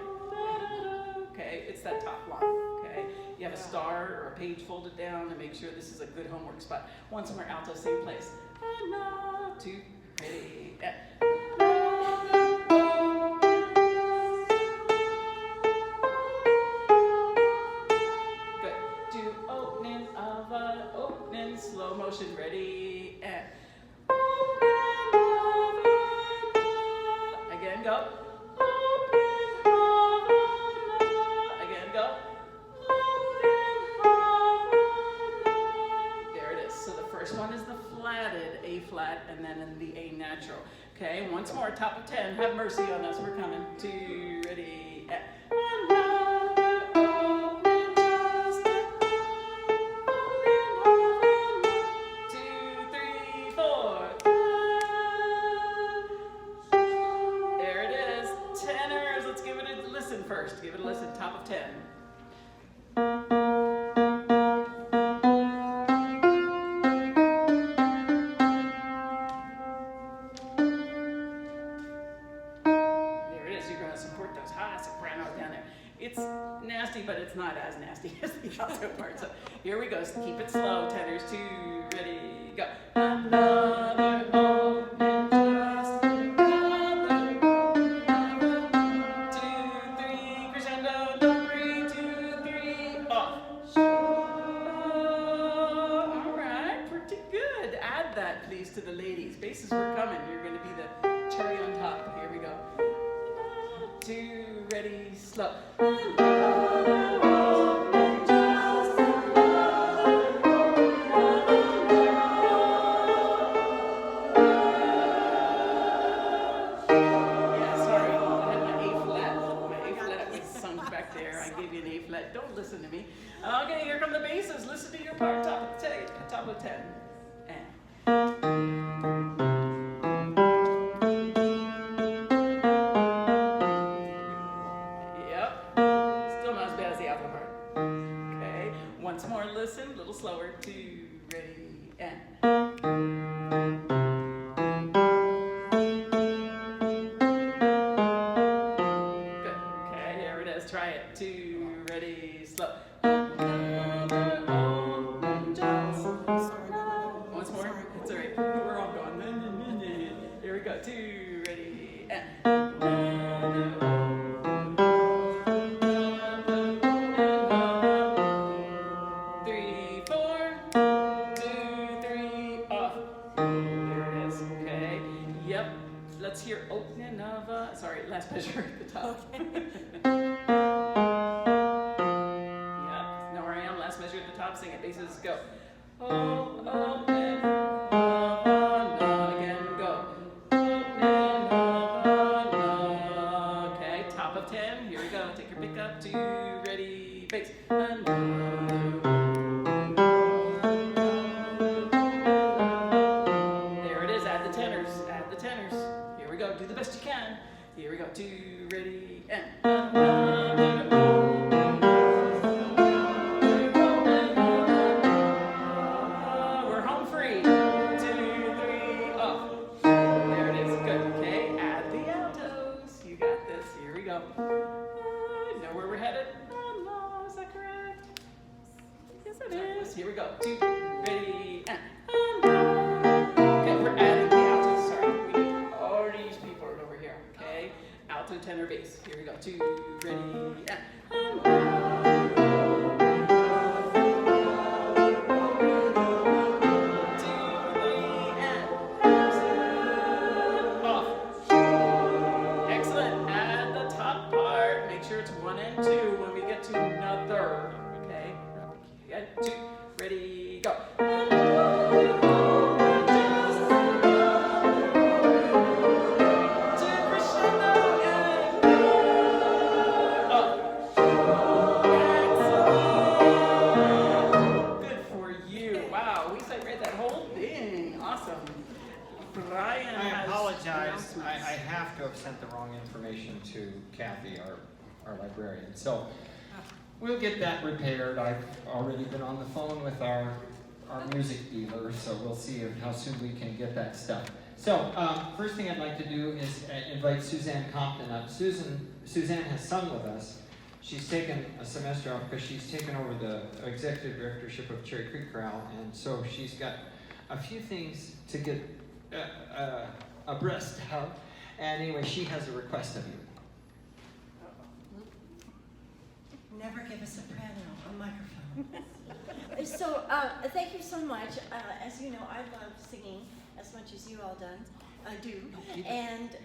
Okay, it's that top line, okay? You have a star or a page folded down to make sure this is a good homework spot. Once more, alto, same place. 1, 2, ready, and. Good. Do opening of an opening, slow motion, ready, and. Again, go. Again, go. There it is. So the first one is the flatted A flat and then in the A natural. Okay, once more, top of 10. Have mercy on us. We're coming. 2, ready, and. Give it a listen. Top of 10. There it is. You're going to support those high sopranos down there. It's nasty, but it's not as nasty as the alto part. So here we go. So keep it slow. Tenors, 2, ready, go. Another moment, just another moment. 2, 3, crescendo, don't breathe. 2, 3, off. All right, pretty good. Add that, please, to the ladies. Basses were coming. You're going to be the cherry on top. Here we go. 2, ready, slow. Don't listen to me. Okay, here come the basses. Listen to your part. Top of 10. And. Yep. Still not as bad as the alto part. Okay. Once more, listen. A little slower. 2, ready, and. Good. Okay, here it is. Try it. 2, ready, slow. Once more. It's all right. We're all going. Here we go. 2, ready, and. 3, 4. 2, 3, off. There it is. Okay. Yep. Let's hear opening of sorry, last measure at the top. Okay. Yep. Know where I am. Last measure at the top. Sing it. Basses go. Open of again. Go. Open of okay. Top of 10. Here we go. Take your pick up. 2, ready, bass. There it is. Add the tenors. Add the tenors. Here we go. Do the best you can. Here we go. 2, ready, and. We're home free. 2, 3, off. There it is. Good. Okay. Add the altos. You got this. Here we go. Know where we're headed? No, is that correct? Yes, it is. Here we go. 2, ready, and. Okay, we're adding the altos. Sorry, we need all these people over here. Okay, alto, tenor, bass. Here we go. 2, ready, and. 2, 3, and. Off. Excellent. Add the top part. Make sure it's 1 and 2 when we get to another. Okay. And 2, ready, go. Brian I has apologize. I announcements. have to have sent the wrong information to Kathy, our librarian. So we'll get that repaired. I've already been on the phone with our music dealer, so we'll see how soon we can get that stuff. So first thing I'd like to do is invite Suzanne Compton up. Suzanne has sung with us. She's taken a semester off because she's taken over the executive directorship of Cherry Creek Chorale, and so she's got a few things to get abreast of. And anyway, she has a request of you. Never give a soprano a microphone. So, thank you so much. As you know, I love singing as much as you all do. And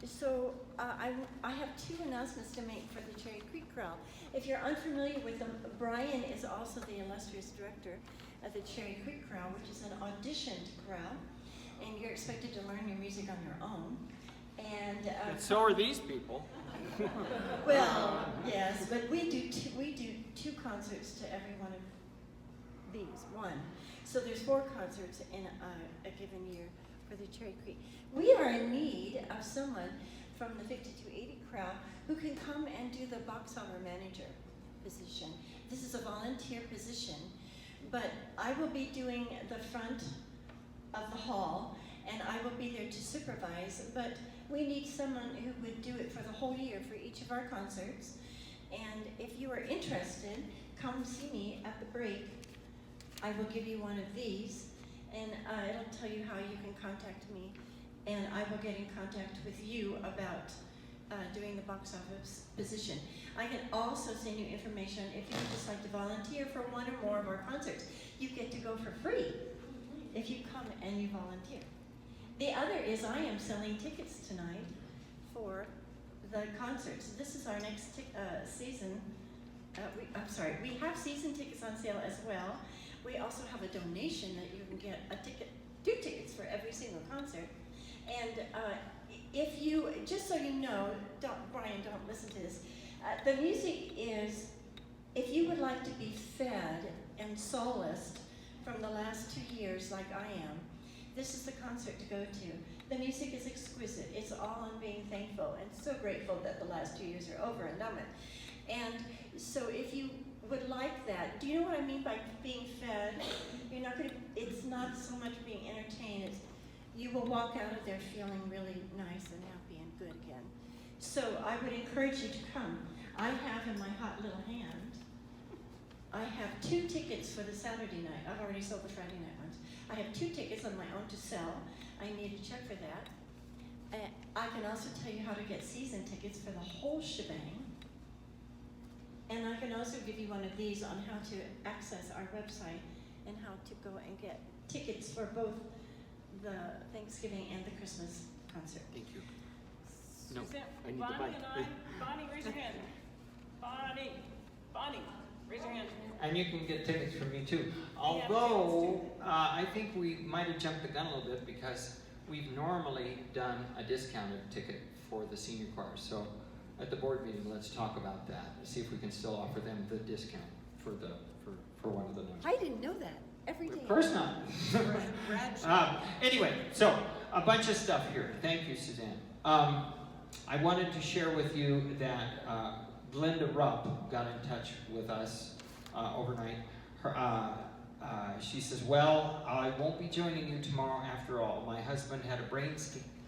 so I have 2 announcements to make for the Cherry Creek Chorale. If you're unfamiliar with them, Brian is also the illustrious director of the Cherry Creek Chorale, which is an auditioned chorale, and you're expected to learn your music on your own. And so are these people. well, yes, but we do 2 concerts to every one of these. 1. So there's 4 concerts in a given year for the Cherry Creek. We are in need of someone from the 5280 crowd who can come and do the box offer manager position. This is a volunteer position, but I will be doing the front of the hall, and I will be there to supervise, but we need someone who would do it for the whole year for each of our concerts. And if you are interested, come see me at the break. I will give you one of these, and it'll tell you how you can contact me, and I will get in contact with you about doing the box office position. I can also send you information if you would just like to volunteer for one or more of our concerts. You get to go for free if you come and you volunteer. The other is I am selling tickets tonight for the concerts. This is our next season. We have season tickets on sale as well. We also have a donation that you can get a ticket, 2 tickets for every single concert. And if you, just so you know, Brian, don't listen to this. The music is, if you would like to be fed and solaced from the last 2 years like I am, this is the concert to go to. The music is exquisite. It's all on being thankful and so grateful that the last 2 years are over and done with. And so if you would like that, do you know what I mean by being fed? You're not gonna, it's not so much being entertained, it's you will walk out of there feeling really nice and happy and good again. So I would encourage you to come. I have in my hot little hand, I have 2 tickets for the Saturday night. I've already sold the Friday night ones. I have 2 tickets on my own to sell. I need a check for that. I can also tell you how to get season tickets for the whole shebang. And I can also give you one of these on how to access our website and how to go and get tickets for both the Thanksgiving and the Christmas concert. Thank you. No, Suzanne, I need the Bonnie mic. and I, Bonnie, raise your hand. Bonnie, raise your hand. And you can get tickets from me too. Although, I think we might have jumped the gun a little bit because we've normally done a discounted ticket for the senior choir. So at the board meeting, let's talk about that. See if we can still offer them the discount for one of the nights. I didn't know that. Every day. Of course not. Anyway, so a bunch of stuff here. Thank you, Suzanne. I wanted to share with you that Linda Rupp got in touch with us overnight. She says, well, I won't be joining you tomorrow after all. My husband had a brain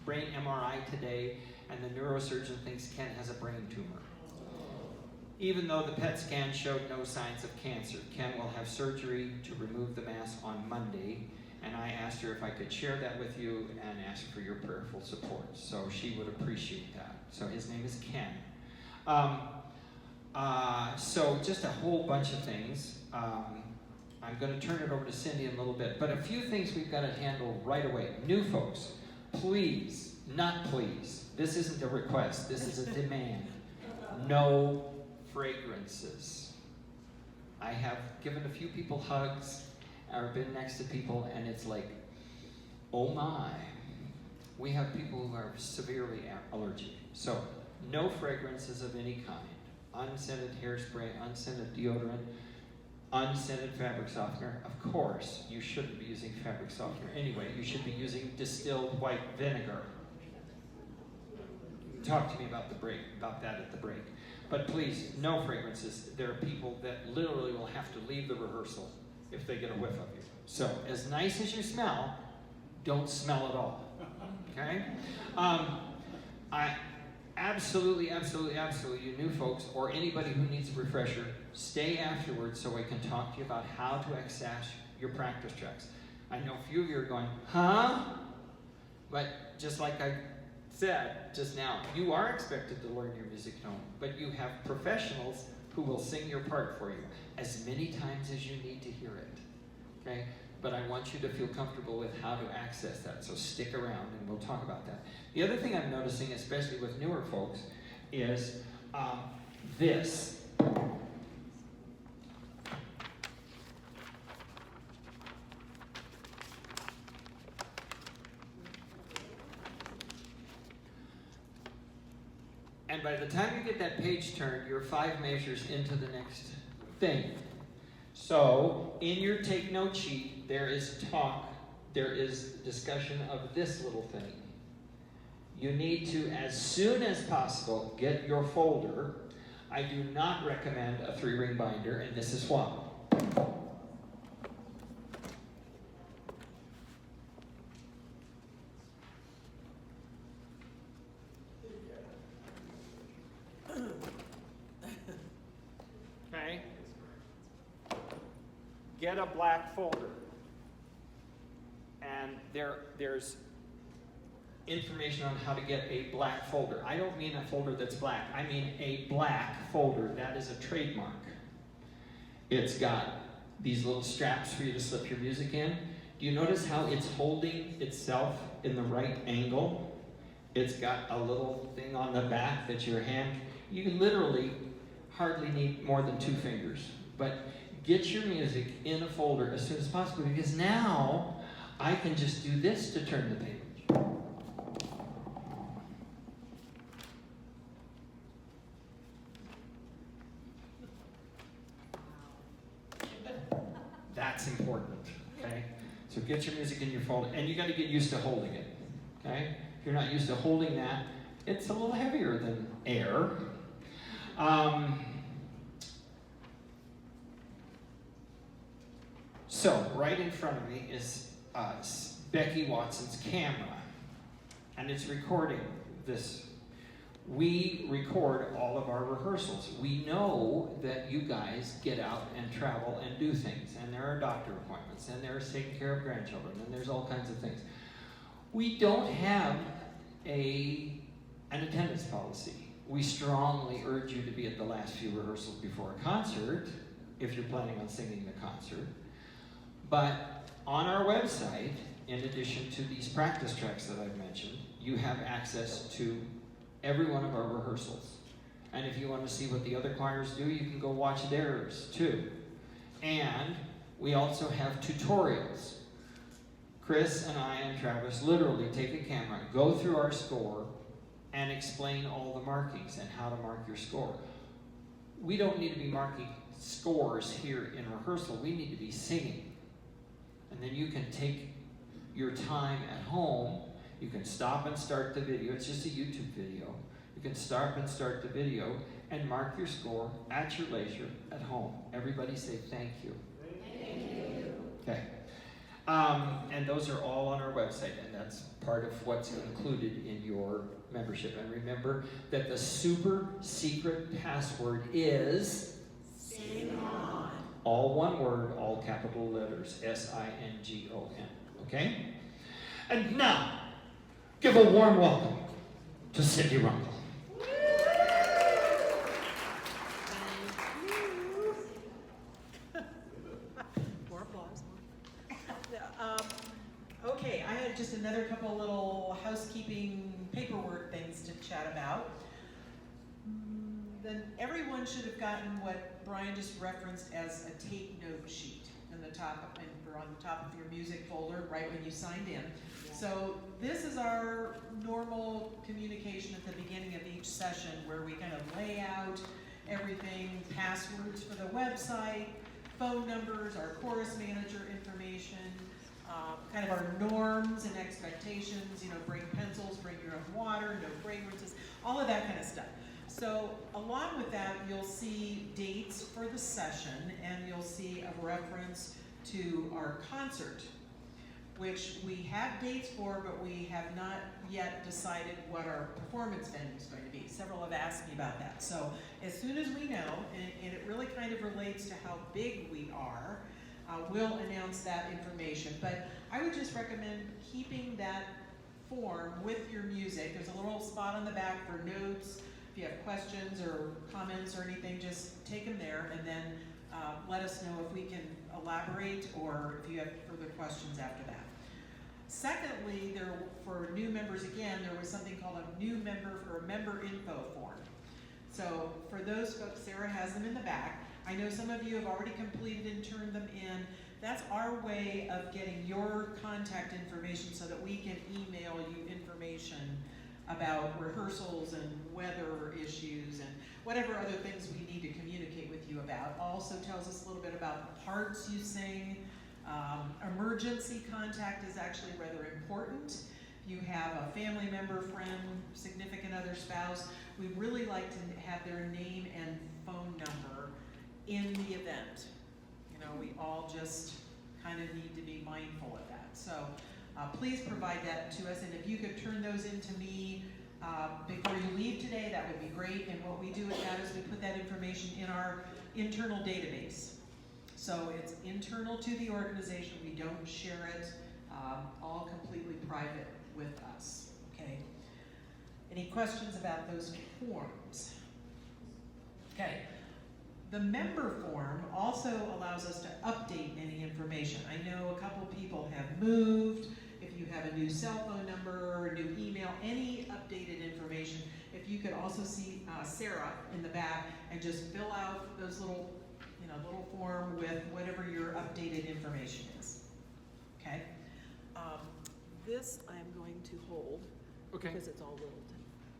MRI today, and the neurosurgeon thinks Ken has a brain tumor. Even though the PET scan showed no signs of cancer, Ken will have surgery to remove the mass on Monday, and I asked her if I could share that with you and ask for your prayerful support. So she would appreciate that. So his name is Ken. So just a whole bunch of things. I'm going to turn it over to Cindy in a little bit, but a few things we've got to handle right away. New folks, please, not please. This isn't a request. This is a demand. No fragrances. I have given a few people hugs or been next to people, and it's like, oh my. We have people who are severely allergic. So no fragrances of any kind. Unscented hairspray, unscented deodorant, unscented fabric softener. Of course, you shouldn't be using fabric softener anyway. You should be using distilled white vinegar. Talk to me about that at the break. But please, no fragrances. There are people that literally will have to leave the rehearsal if they get a whiff of you. So, as nice as you smell, don't smell at all. Okay? I absolutely, you new folks, or anybody who needs a refresher, stay afterwards so I can talk to you about how to access your practice tracks. I know a few of you are going, huh? But just like I said just now, you are expected to learn your music tone, but you have professionals who will sing your part for you as many times as you need to hear it. Okay? But I want you to feel comfortable with how to access that, so stick around and we'll talk about that. The other thing I'm noticing, especially with newer folks, is this. And by the time you get that page turned, you're 5 measures into the next thing. So, in your take note sheet, there is discussion of this little thing. you need to, as soon as possible, get your folder. I do not recommend a 3-ring binder, and this is why. Okay? Get a black folder. And there's information on how to get a black folder. I don't mean a folder that's black. I mean a black folder. That is a trademark. It's got these little straps for you to slip your music in. Do you notice how it's holding itself in the right angle? It's got a little thing on the back that your hand, you literally hardly need more than 2 fingers. But get your music in a folder as soon as possible, because now I can just do this to turn the page. That's important, okay? So get your music in your folder, and you got to get used to holding it, okay? If you're not used to holding that, it's a little heavier than air. So right in front of me is Becky Watson's camera, and it's recording this. We record all of our rehearsals. We know that you guys get out and travel and do things, and there are doctor appointments, and there's taking care of grandchildren, and there's all kinds of things. We don't have an attendance policy. We strongly urge you to be at the last few rehearsals before a concert, if you're planning on singing the concert. But on our website, in addition to these practice tracks that I've mentioned, you have access to every one of our rehearsals. And if you want to see what the other choirs do, you can go watch theirs too. And we also have tutorials. Chris and I and Travis literally take a camera, go through our score, and explain all the markings and how to mark your score. We don't need to be marking scores here in rehearsal. We need to be singing. And then you can take your time at home. You can stop and start the video. It's just a YouTube video. You can stop and start the video and mark your score at your leisure at home. Everybody say thank you. Thank you. Okay. And those are all on our website, and that's part of what's included in your membership. And remember that the super secret password is Sing On. All one word, all capital letters, S-I-N-G-O-N. Okay? And now, give a warm welcome to Cindy Runkle. More applause. Okay, I had just another couple little housekeeping paperwork things to chat about. Then everyone should have gotten what Brian just referenced as a take note sheet in the top or on the top of your music folder right when you signed in. So this is our normal communication at the beginning of each session, where we kind of lay out everything, passwords for the website, phone numbers, our chorus manager information, kind of our norms and expectations, bring pencils, bring your own water, no fragrances, all of that kind of stuff. So along with that, you'll see dates for the session, and you'll see a reference to our concert, which we have dates for, but we have not yet decided what our performance venue is going to be. Several have asked me about that. So as soon as we know, and it really kind of relates to how big we are, we'll announce that information. But I would just recommend keeping that form with your music. There's a little spot on the back for notes. If you have questions or comments or anything, just take them there, and then let us know if we can elaborate or if you have further questions after that. Secondly, for new members, again, there was something called a new member or member info form. So for those folks, Sarah has them in the back. I know some of you have already completed and turned them in. That's our way of getting your contact information so that we can email you information about rehearsals and weather issues and whatever other things we need to communicate with you about. Also tells us a little bit about the parts you sing. Emergency contact is actually rather important. If you have a family member, friend, significant other, spouse, we really like to have their name and phone number in the event. You know, we all just kind of need to be mindful of that. So please provide that to us, and if you could turn those into me before you leave today, that would be great. And what we do with that is we put that information in our internal database. So it's internal to the organization. We don't share it, all completely private with us, okay? Any questions about those forms? Okay. The member form also allows us to update any information. I know a couple people have moved. If you have a new cell phone number, a new email, any updated information, if you could also see Sarah in the back and just fill out those little, little form with whatever your updated information is. Okay? This I'm going to hold Okay. because it's all little,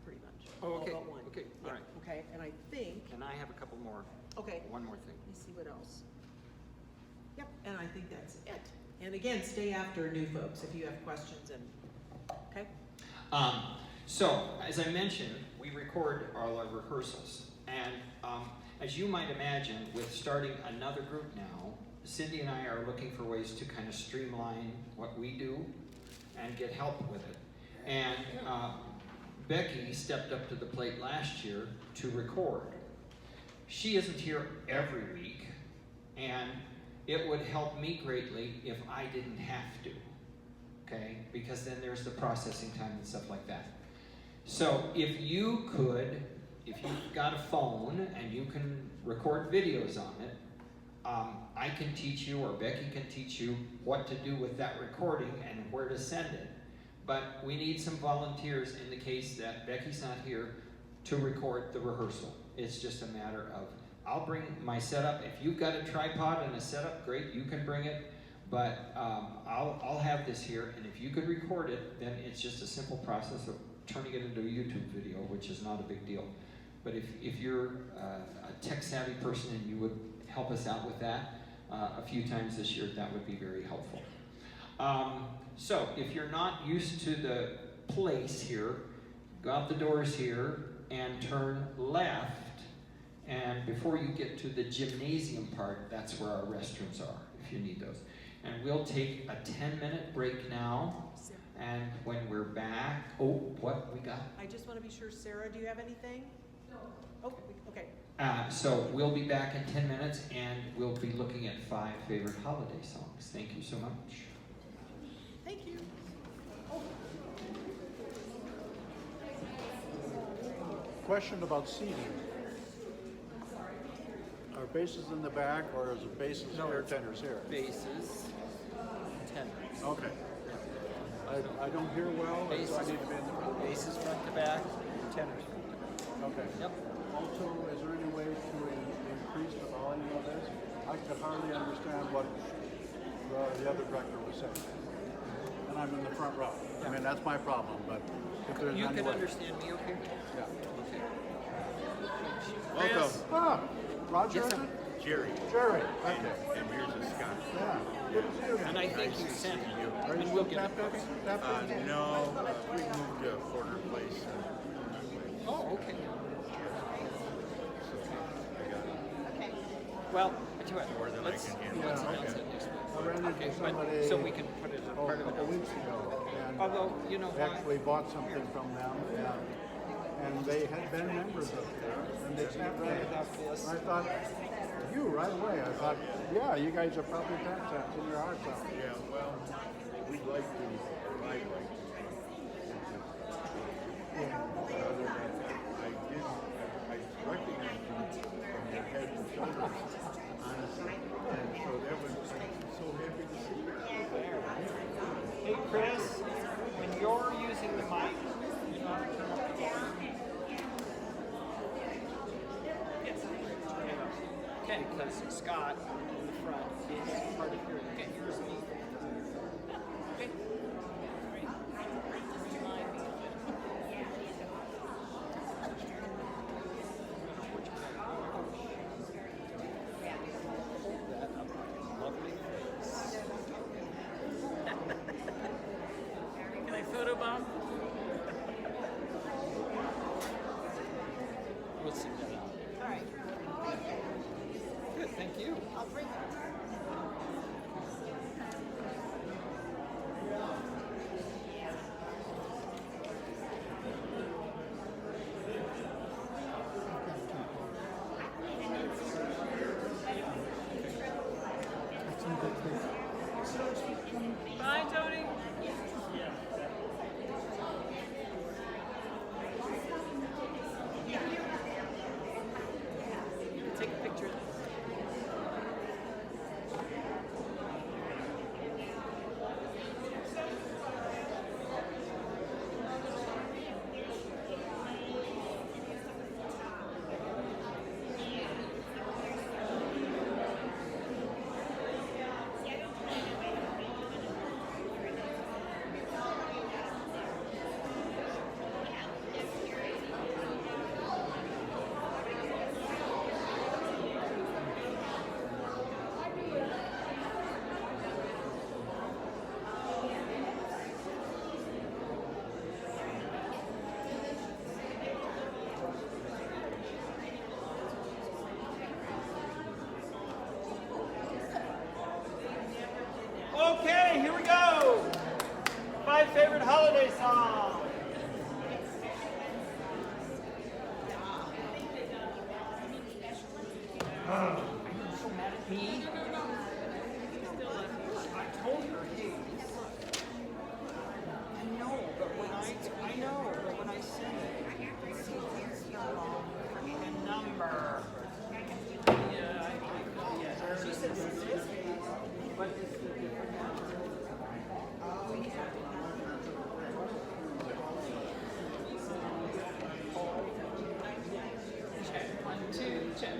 pretty much. Oh, okay. All but one. Okay, all Yeah, right. okay, and I think, And I have a couple more, okay, one more thing. let me see what else. Yep, and I think that's it. And again, stay after new folks if you have questions and, okay? So, as I mentioned, we record all our rehearsals. And as you might imagine, with starting another group now, Cindy and I are looking for ways to kind of streamline what we do and get help with it. And Becky stepped up to the plate last year to record. She isn't here every week, and it would help me greatly if I didn't have to, okay? Because then there's the processing time and stuff like that. So if you could, if you've got a phone and you can record videos on it, I can teach you, or Becky can teach you what to do with that recording and where to send it. But we need some volunteers in the case that Becky's not here to record the rehearsal. It's just a matter of, I'll bring my setup. If you've got a tripod and a setup, great, you can bring it. But I'll have this here, and if you could record it, then it's just a simple process of turning it into a YouTube video, which is not a big deal. But if you're a tech-savvy person and you would help us out with that a few times this year, that would be very helpful. So if you're not used to the place here, go out the doors here and turn left. And before you get to the gymnasium part, that's where our restrooms are, if you need those. And we'll take a 10-minute break now. And when we're back, what we got? I just want to be sure, Sarah, do you have anything? No. Oh, okay. So we'll be back in 10 minutes, and we'll be looking at 5 favorite holiday songs. Thank you so much. Thank you. Question about seating. Are basses in the back, or is it basses here, tenors here? Basses, tenors. Okay. I don't hear well, so I need to be in the front. Basses front to back, tenors front to back. Okay. Yep. Also, is there any way to increase the volume of this? I could hardly understand what the other director was saying. And I'm in the front row. I mean, that's my problem, but if there's You any can way. understand me, okay? Yeah. Okay. Welcome. Ah, Roger, Yes, is sir. it? Jerry. Jerry. Okay. And here's a Scott. Yeah. Good to see you again. And I think you sent it. Are you And still we'll get tap it. dancing? Tap dancing? No, we moved to Porter Place. Oh, okay. I got it. Well, I tell you what, More than I let's can handle. announce Yeah, it okay. next week. I ran Okay, into but, somebody so we can put it as a part a of it. couple weeks ago, and Although, you know what? actually bought something from them, and they had been members of there, and they snapped right Without this. I thought, you right away. I thought, yeah, you guys are probably tap taps in your hearts out. Yeah, well, we'd like to, or I'd like to. Other than that, I recognized you from your head and shoulders, honestly. And so that was, I'm so happy to see you. Hey, Chris, when you're using the mic, you know how to turn up the volume? Yes. Okay, because Scott in the front is hard to hear. Okay, here's me. Okay. Hold that up my lovely face. Can I photobomb? do. I'll bring it. Bye, Tony. Take a picture of this. Okay, here we go. 5 favorite holiday songs. Are you so mad at me? I told her, hey. I know, but when I said the number. Yeah, I she said 6. But it's the different number. Check. 1, 2, check.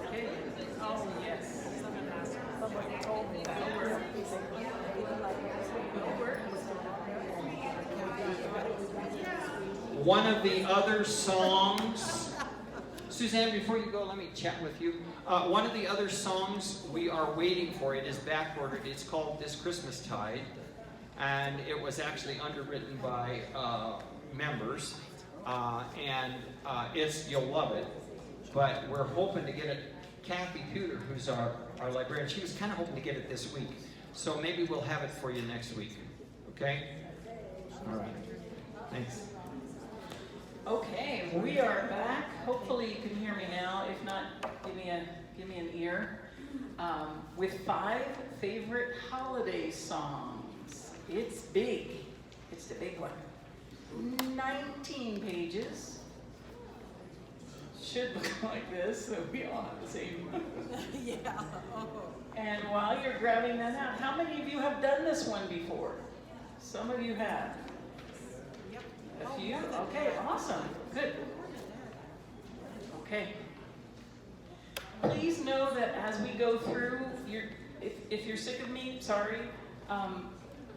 Okay. Oh, yes. Somebody told me that. One of the other songs, Suzanne, before you go, let me chat with you. One of the other songs we are waiting for, it is backordered. It's called This Christmas Tide, and it was actually underwritten by members, and you'll love it. But we're hoping to get it. Kathy Tudor, who's our librarian, she was kind of hoping to get it this week. So maybe we'll have it for you next week. Okay? All right. Thanks. Okay, we are back. Hopefully you can hear me now. If not, give me an ear. With 5 favorite holiday songs. It's big. It's the big one. 19 pages. Should look like this, so we all have the same. Yeah. Oh. And while you're grabbing that out, how many of you have done this one before? Some of you have. A few? Okay, awesome. Good. Okay. Please know that as we go through, if you're sick of me, sorry.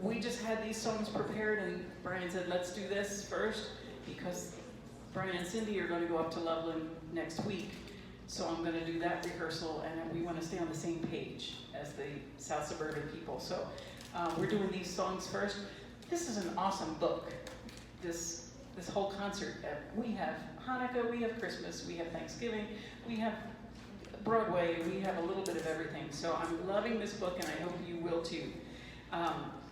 We just had these songs prepared, and Brian said, let's do this first, because Brian and Cindy are going to go up to Loveland next week. So I'm going to do that rehearsal, and we want to stay on the same page as the South Suburban people. So we're doing these songs first. This is an awesome book. This whole concert. We have Hanukkah, we have Christmas, we have Thanksgiving, we have Broadway, we have a little bit of everything. So I'm loving this book, and I hope you will too.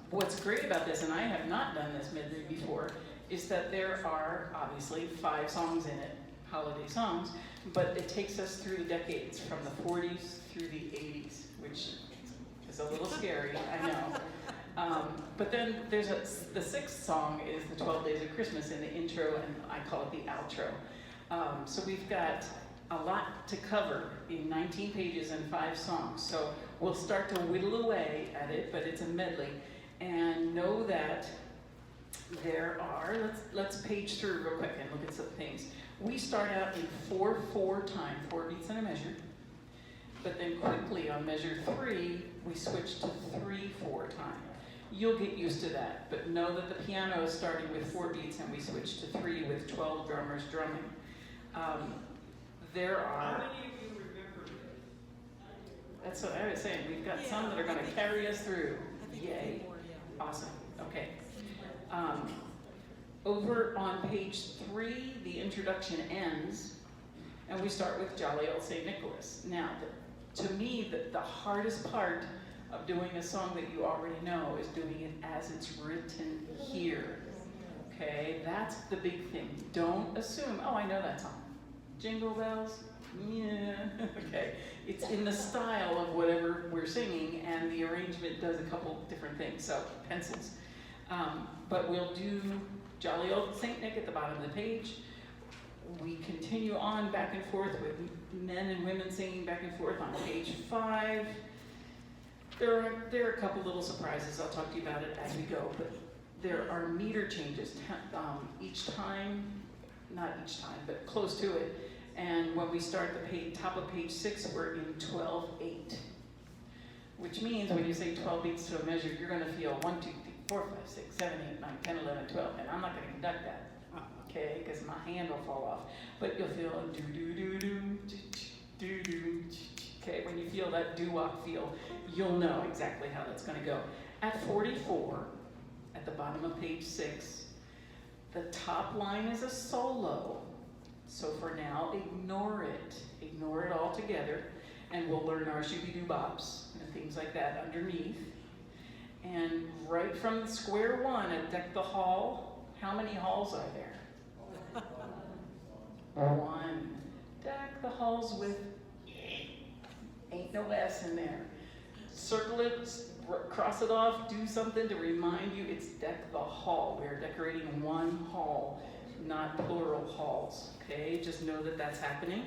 What's great about this, and I have not done this medley before, is that there are obviously 5 songs in it, holiday songs, but it takes us through the decades from the 40s through the 80s, which is a little scary, I know. But then there's the 6th song is the 12 Days of Christmas in the intro, and I call it the outro. So we've got a lot to cover in 19 pages and 5 songs. So we'll start to whittle away at it, but it's a medley. And know that there are, let's page through real quick and look at some things. We start out in 4/4 time, 4 beats and a measure. But then quickly on measure 3, we switch to 3/4 time. You'll get used to that, but know that the piano is starting with 4 beats and we switch to 3 with 12 drummers drumming. There are... How many of you remember this? That's what I was saying. We've got some that are going to carry us through. Yay. Awesome. Okay. Over on page 3, the introduction ends, and we start with Jolly Old St. Nicholas. Now, to me, the hardest part of doing a song that you already know is doing it as it's written here. Okay, that's the big thing. Don't assume, oh, I know that song. Jingle bells? Yeah, okay. It's in the style of whatever we're singing, and the arrangement does a couple different things, so pencils. But we'll do Jolly Old St. Nick at the bottom of the page. We continue on back and forth with men and women singing back and forth on page 5. There are a couple little surprises. I'll talk to you about it as we go, but there are meter changes each time, not each time, but close to it. And when we start the top of page 6, we're in 12/8, which means when you say 12 beats to a measure, you're going to feel 1, 2, 3, 4, 5, 6, 7, 8, 9, 10, 11, 12, and I'm not going to conduct that, okay, because my hand will fall off. But you'll feel a do-do-do-do, do-do, okay, when you feel that doo-wop feel, you'll know exactly how that's going to go. At 44, at the bottom of page 6, the top line is a solo. So for now, ignore it altogether, and we'll learn our shooby-doo-bops and things like that underneath. And right from the square one at Deck the Hall, how many halls are there? 1. Deck the halls with ain't no S in there. Circle it, cross it off, do something to remind you it's Deck the Hall. We're decorating one hall, not plural halls, okay? Just know that that's happening.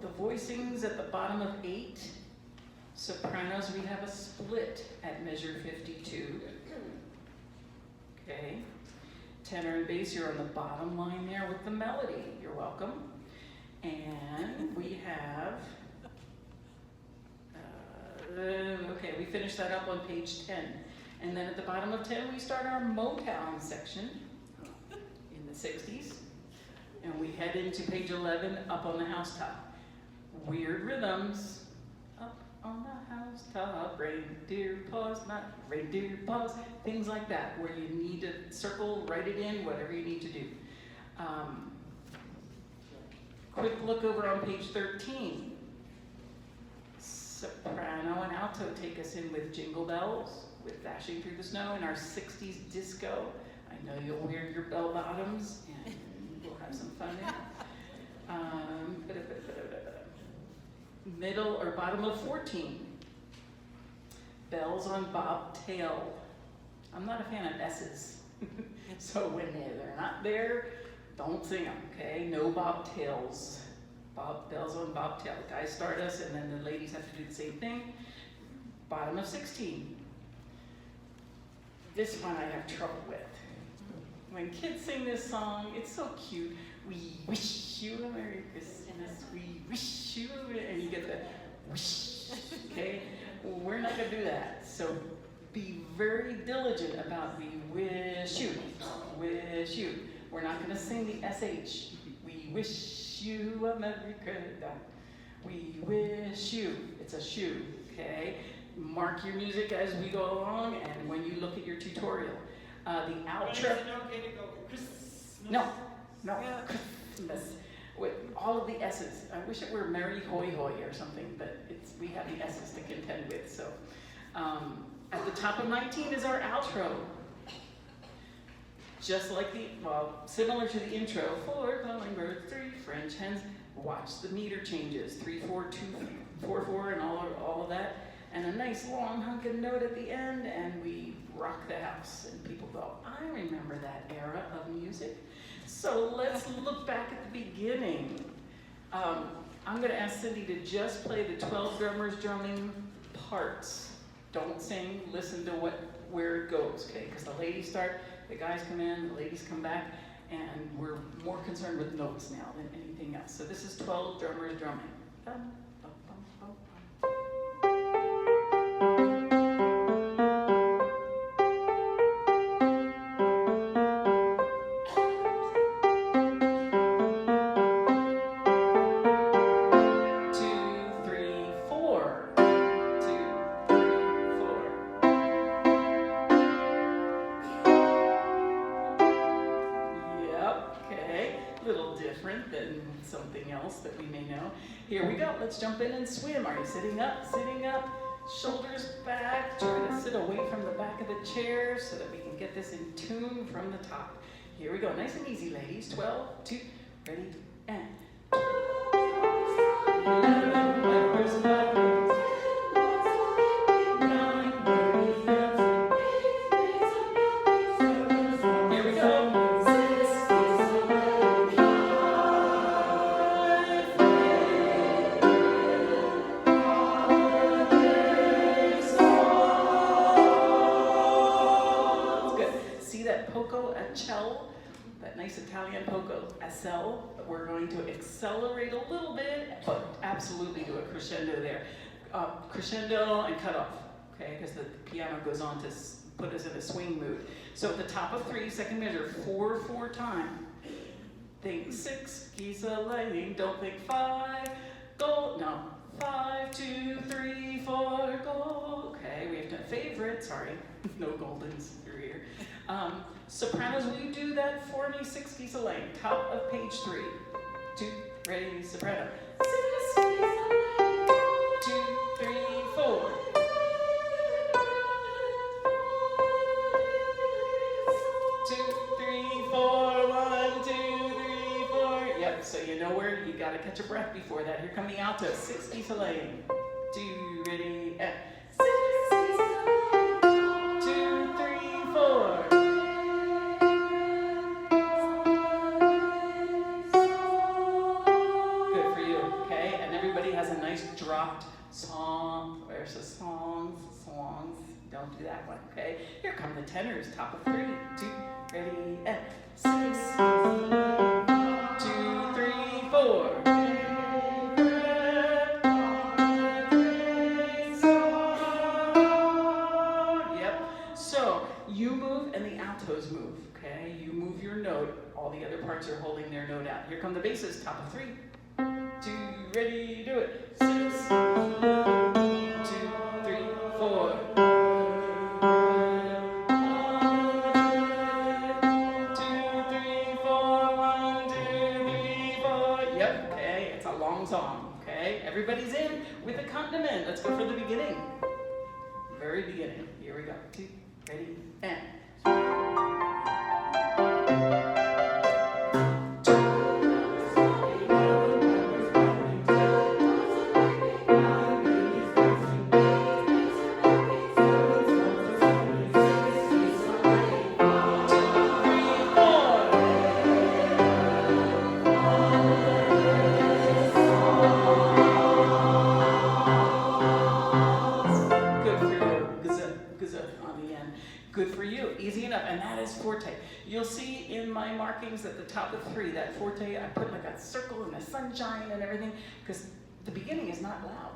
The voicings at the bottom of 8. Sopranos, we have a split at measure 52. Okay. Tenor and bass, you're on the bottom line there with the melody. You're welcome. And we have, okay, we finish that up on page 10. And then at the bottom of 10, we start our Motown section in the 60s. And we head into page 11, up on the housetop. Weird rhythms. Up on the housetop, reindeer paws, not reindeer paws, things like that, where you need to circle, write it in, whatever you need to do. Quick look over on page 13. Soprano and alto take us in with Jingle Bells, with Dashing Through the Snow, and our 60s disco. I know you'll wear your bell bottoms, and we'll have some fun there. Middle or bottom of 14. Bells on Bobtail. I'm not a fan of S's. So when they're not there, don't sing them, okay? No bobtails. Bells on Bobtail. Guys start us, and then the ladies have to do the same thing. Bottom of 16. This one I have trouble with. When kids sing this song, it's so cute. We wish you a Merry Christmas. We wish you, and you get the wish, okay? We're not gonna do that. So be very diligent about we wish you, wish you. We're not gonna sing the SH. We wish you a Merry Christmas. We wish you. It's a shoe, okay? Mark your music as we go along, and when you look at your tutorial. The outro. Is it okay to go Christmas? No, Christmas. With all of the S's. I wish it were Merry Hoy Hoy or something, but we have the S's to contend with. So, at the top of 19 is our outro. Just like similar to the intro. 4 calling birds, 3 French hens. Watch the meter changes. 3, 4, 2, 4, 4, and all of that. And a nice long hunkin' note at the end, and we rock the house. And people go, I remember that era of music. So let's look back at the beginning. I'm going to ask Cindy to just play the 12 drummers drumming parts. Don't sing, listen to where it goes, okay? Because the ladies start, the guys come in, the ladies come back, and we're more concerned with notes now than anything else. So this is 12 drummers drumming. Dum, bum, bum, bum, bum. that we may know. Here we go, let's jump in and swim. Are you sitting up, shoulders back, try to sit away from the back of the chair so that we can get this in tune from the top. Here we go, nice and easy, ladies. 12, 2, ready, and. Here we go. Good. See that poco a cello? That nice Italian poco a cell. We're going to accelerate a little bit, but absolutely do a crescendo there. Crescendo and cut off, okay? Because the piano goes on to put us in a swing mood. So at the top of 3, second measure, 4/4 time. Think 6, keys a lightning, don't think 5, go, no. 5, 2, 3, 4, go. Okay, we have to favorite, sorry, no goldens through here. Sopranos, will you do that for me? 6 keys a lane, top of page 3. 2, ready, soprano. 6, 2, 3, 4. 2, 3, 4, 1, 2, 3, 4. Yep, so you know where you gotta catch a breath before that. Here come the alto. 6 keys a lane. 2, ready, and 6, 2, 3, 4. Good for you, okay? And everybody has a nice dropped song. Where's the songs? Don't do that one, okay? Here come the tenors, top of 3, 2, ready, and 6, 2, 3, 4. Yep. So you move and the altos move, okay? You move your note. All the other parts are holding their note out. Here come the basses, top of 3, 2, ready, do it. 6, 2, 3, 4. 2, 3, 4, 1, 2, 3, 4. Yep, okay, it's a long song, okay? Everybody's in with a accompaniment. Let's go for the beginning. Very beginning. Here we go. 2, ready, and. Good for you, easy enough, and that is forte. You'll see in my markings at the top of 3, that forte, I put like a circle and a sunshine and everything, because the beginning is not loud,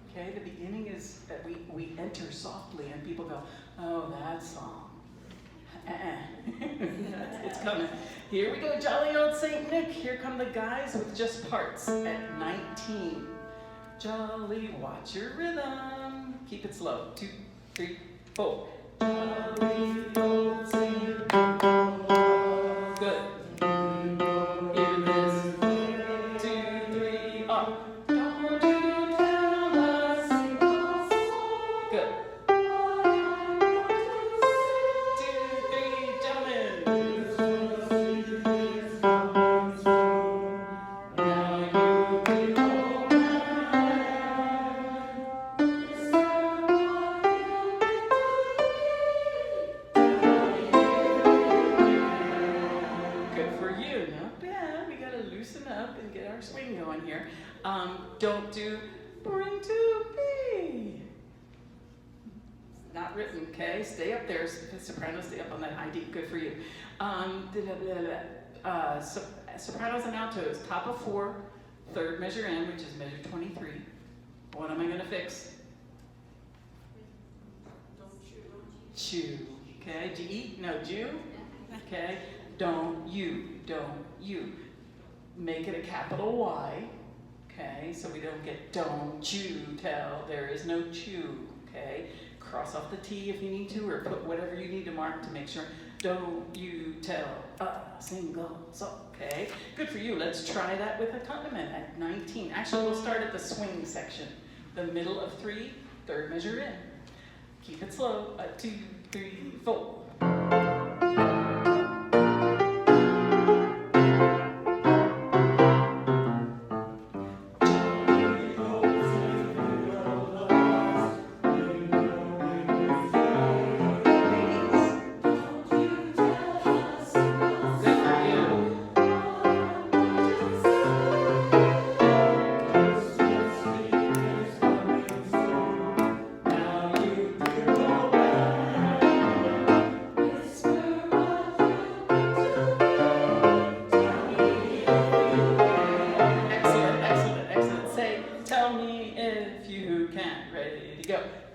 okay? The beginning is that we enter softly and people go, oh, that song. It's coming. Here we go, jolly old Saint Nick. Here come the guys with just parts at 19. Jolly, watch your rhythm. Keep it slow. 2, 3, 4. Jolly old Saint Nick. Good. Hear this. 2, 3, up. Don't you tell us. Good. 2, 3, gentlemen. Now you can go Good for you. Not bad. We gotta loosen up and get our swing going here. Don't do bring to me. Not written, okay? Stay up there, soprano, stay up on that high D. Good for you. Sopranos and altos, top of 4, third measure in, which is measure 23. What am I gonna fix? Chew, okay? G-E? No, Jew? Okay? Don't you. Make it a capital Y, okay? So we don't get don't you tell, there is no chew, okay? Cross off the T if you need to, or put whatever you need to mark to make sure don't you tell a single soul. Okay, good for you. Let's try that with accompaniment at 19. Actually, we'll start at the swing section. The middle of 3, third measure in. Keep it slow. 2, 3, 4.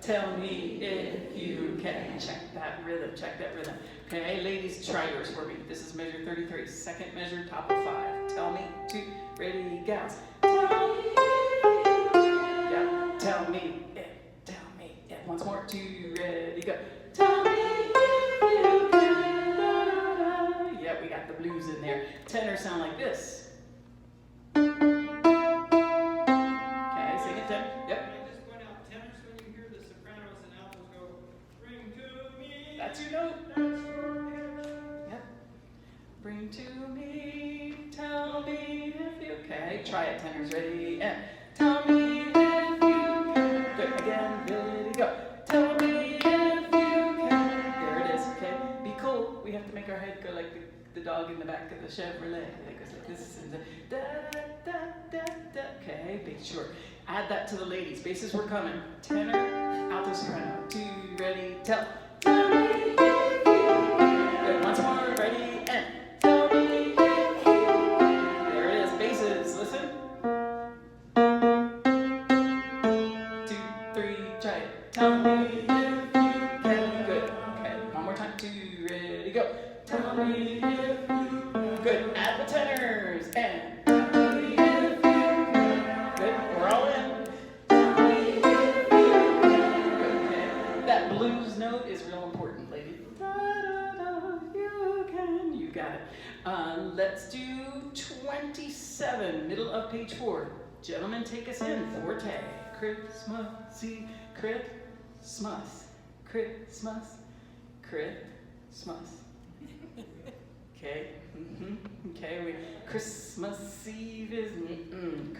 Tell me if you can. Check that rhythm, check that rhythm. Okay, ladies, try yours for me. This is measure 33. Second measure, top of 5. Tell me, 2, ready, gals. Tell me if you can. Yeah, tell me if, tell me if. Once more, 2, ready, go. Tell me if you can. Da, da, da. Yeah, we got the blues in there. Tenors sound like this. Okay, sing it, tenor. Yep. That's your note. Yep. Bring to me, tell me if you okay. Try it, tenors. Ready? And tell me if you can. Good. Again. Ready? Go. Tell me if you can. There it is. Okay. Be cool. We have to make our head go like the dog in the back of the Chevrolet. It goes like this. And da da da da da. Okay. Be sure. Add that to the ladies. Basses were coming. Tenor, alto, soprano. 2, ready, tell. Tell me if you can. Good. Once more, ready, and tell me if you can. There it is. Basses. Listen. 2, 3, try it. Tell me if you can. Good. Okay. One more time. 2, ready, go. Tell me if you can. Good. Add the tenors and tell me if you can. Good. We're all in. Tell me if you can. Good. Okay. That blues note is real important, lady. Da, da, da, you can. You got it. Let's do 27, middle of page 4. Gentlemen, take us in. Forte. Christmassy, Christmas, Christmas, Christmas. Okay. Okay. Christmas Eve is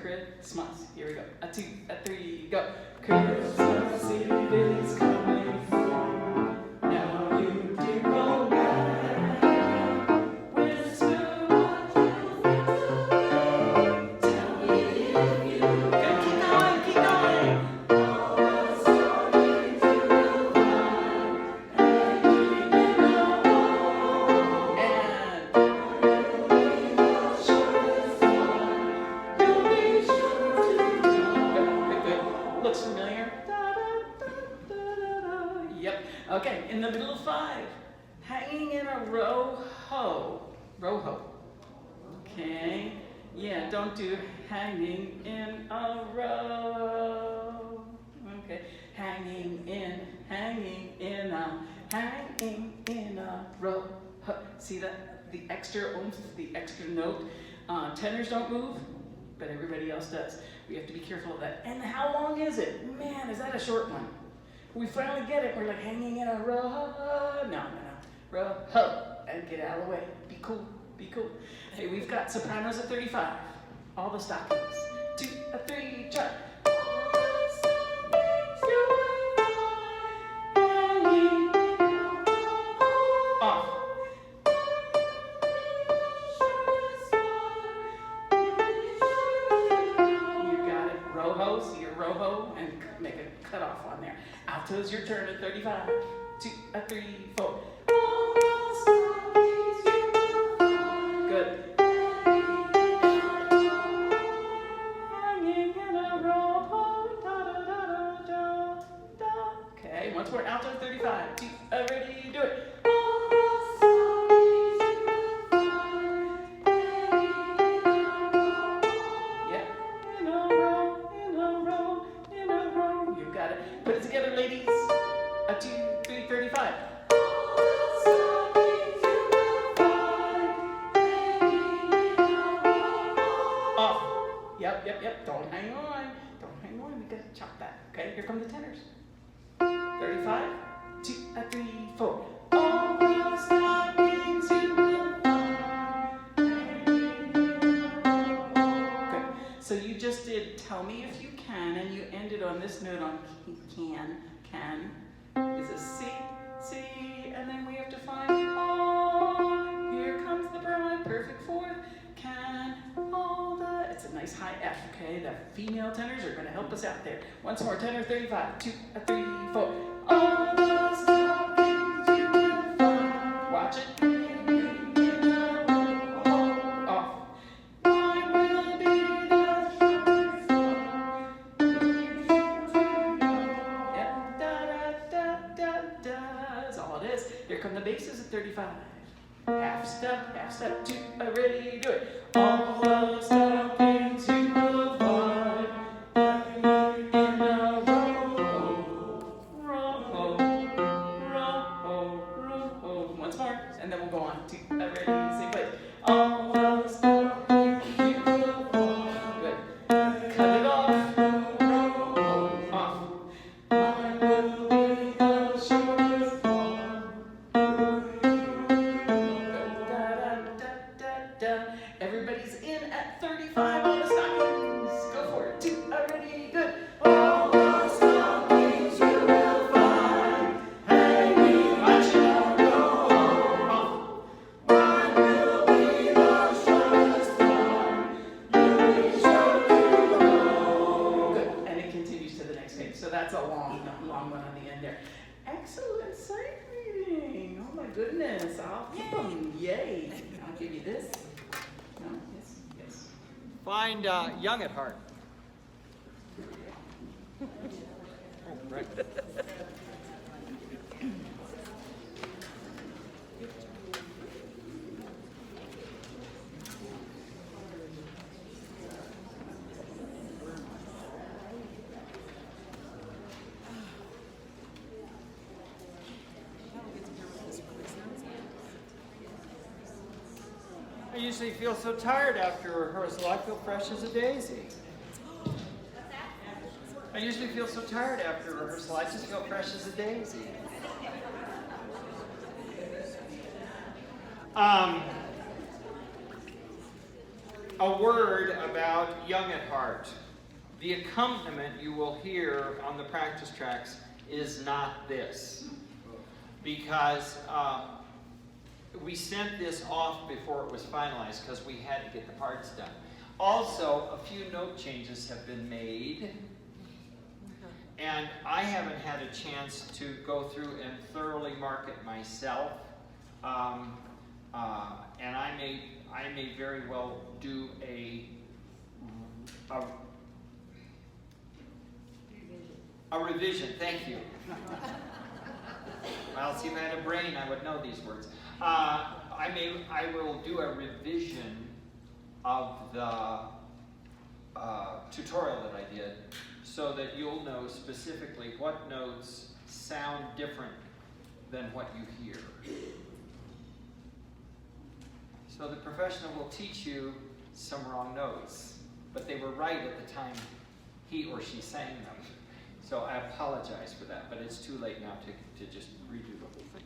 Christmas. Here we go. A 2, a 3, go. Christmas Eve is coming. Now you dear old man, whisper what you think of. Tell me if you can. Keep going, keep going. All the stories you will find hanging in a wall. And you'll be sure it's one. You'll be sure to know. Good, good. Looks familiar. Da, da, da, da, da. Yep. Okay, in the middle of 5, hanging in a row-ho. Row-ho. Okay. Yeah, don't do hanging in a row. Okay. Hanging in a row. See that? The extra oomph, the extra note. Tenors don't move, but everybody else does. We have to be careful of that. And how long is it? Man, is that a short one? We finally get it. We're like hanging in a row. No. Row, ho, and get out of the way. Be cool, be cool. Hey, we've got sopranos at 35. All the stockings. 2, a 3, try. Off. You got it. Roho, see your roho, and make a cutoff on there. Alto's your turn at 35. 2, a 3, 4. Good. Hanging in a row, da da da da da da. Okay, once more, alto 35. 2, ready, do it. Yeah. In a row, in a row, in a row. You got it. Put it together, ladies. A 2, 3, 35. on. Don't hang on. We gotta chop that. Okay, here come the tenors. 35, 2, 3, 4. All the stockings you will find. Good. So you just did Tell Me If You Can, and you ended on this note on can. Can is a C, C, and then we have to find all. Here comes the bride, perfect fourth. Can all the. It's a nice high F, okay? The female tenors are going to help us out there. Once more, tenor 35, 2, 3, 4. All the stockings you will find. Watch it. Off. Mine will be the shortest one. Yep. Da da da da da. That's all it is. Here come the basses at 35. Half step, 2, ready, do it. All the stockings you will find in a row. Once more, and then we'll go on. 2, ready, say play. All the stockings you will find. Good. Cut it off. Off. Mine will be the shortest one. Everybody's in at 35 on the stockings. Go for it. 2, ready, good. All the stockings you will find hanging. Watch it all go off. Mine will be the shortest one. You shall know. Good. And it continues to the next page. So that's a long one on the end there. Excellent sight reading. Oh my goodness. I'll keep them. Yay. I'll give you this. No, yes, yes. Find Young at Heart. Oh, right. I usually feel so tired after rehearsal. I feel fresh as a daisy. I usually feel so tired after rehearsal. I just feel fresh as a daisy. A word about Young at Heart. The accompaniment you will hear on the practice tracks is not this. Because we sent this off before it was finalized because we had to get the parts done. Also, a few note changes have been made, and I haven't had a chance to go through and thoroughly mark it myself. And I may very well do a revision. Thank you. Well, see, if I had a brain, I would know these words. I will do a revision of the tutorial that I did so that you'll know specifically what notes sound different than what you hear. So the professional will teach you some wrong notes, but they were right at the time he or she sang them. So I apologize for that, but it's too late now to just redo the whole thing.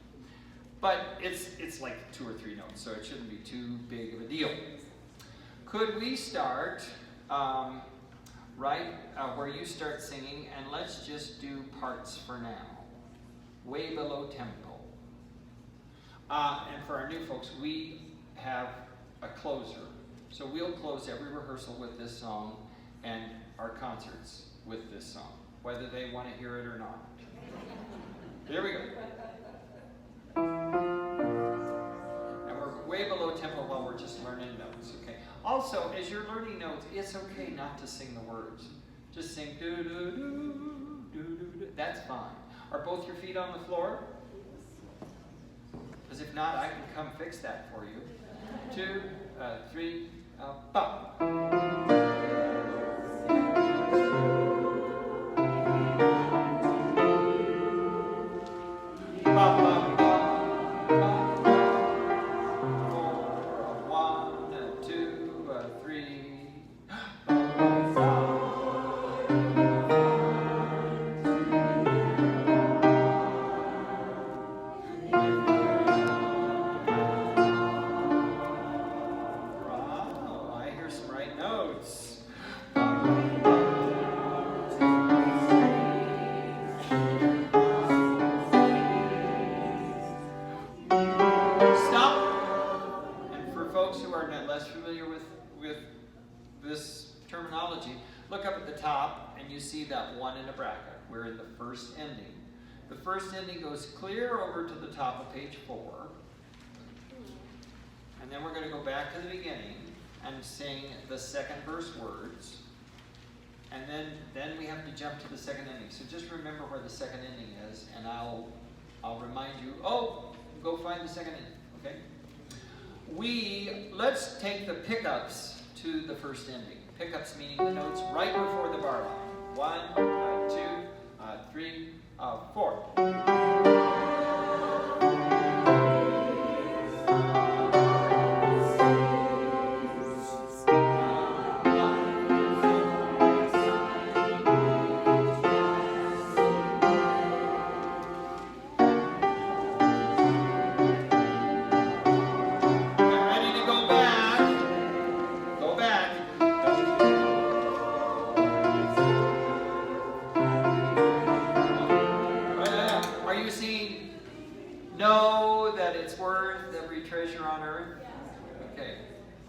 But it's like 2 or 3 notes, so it shouldn't be too big of a deal. Could we start where you start singing, and let's just do parts for now. Way below tempo. And for our new folks, we have a closer. So we'll close every rehearsal with this song and our concerts with this song, whether they want to hear it or not. Here we go. And we're way below tempo while we're just learning notes, okay? Also, as you're learning notes, it's okay not to sing the words. Just sing do-do-do, do-do-do. That's fine. Are both your feet on the floor? Because if not, I can come fix that for you. 2, 3, pop. look up at the top and you see that 1 in a bracket. We're in the first ending. The first ending goes clear over to the top of page 4. And then we're going to go back to the beginning and sing the second verse words. And then we have to jump to the second ending. So just remember where the second ending is, and I'll remind you, go find the second ending, okay? Let's take the pickups to the first ending. Pickups meaning the notes right before the bar line. 1, 2, 3, 4. Know that it's worth every treasure on earth? Okay.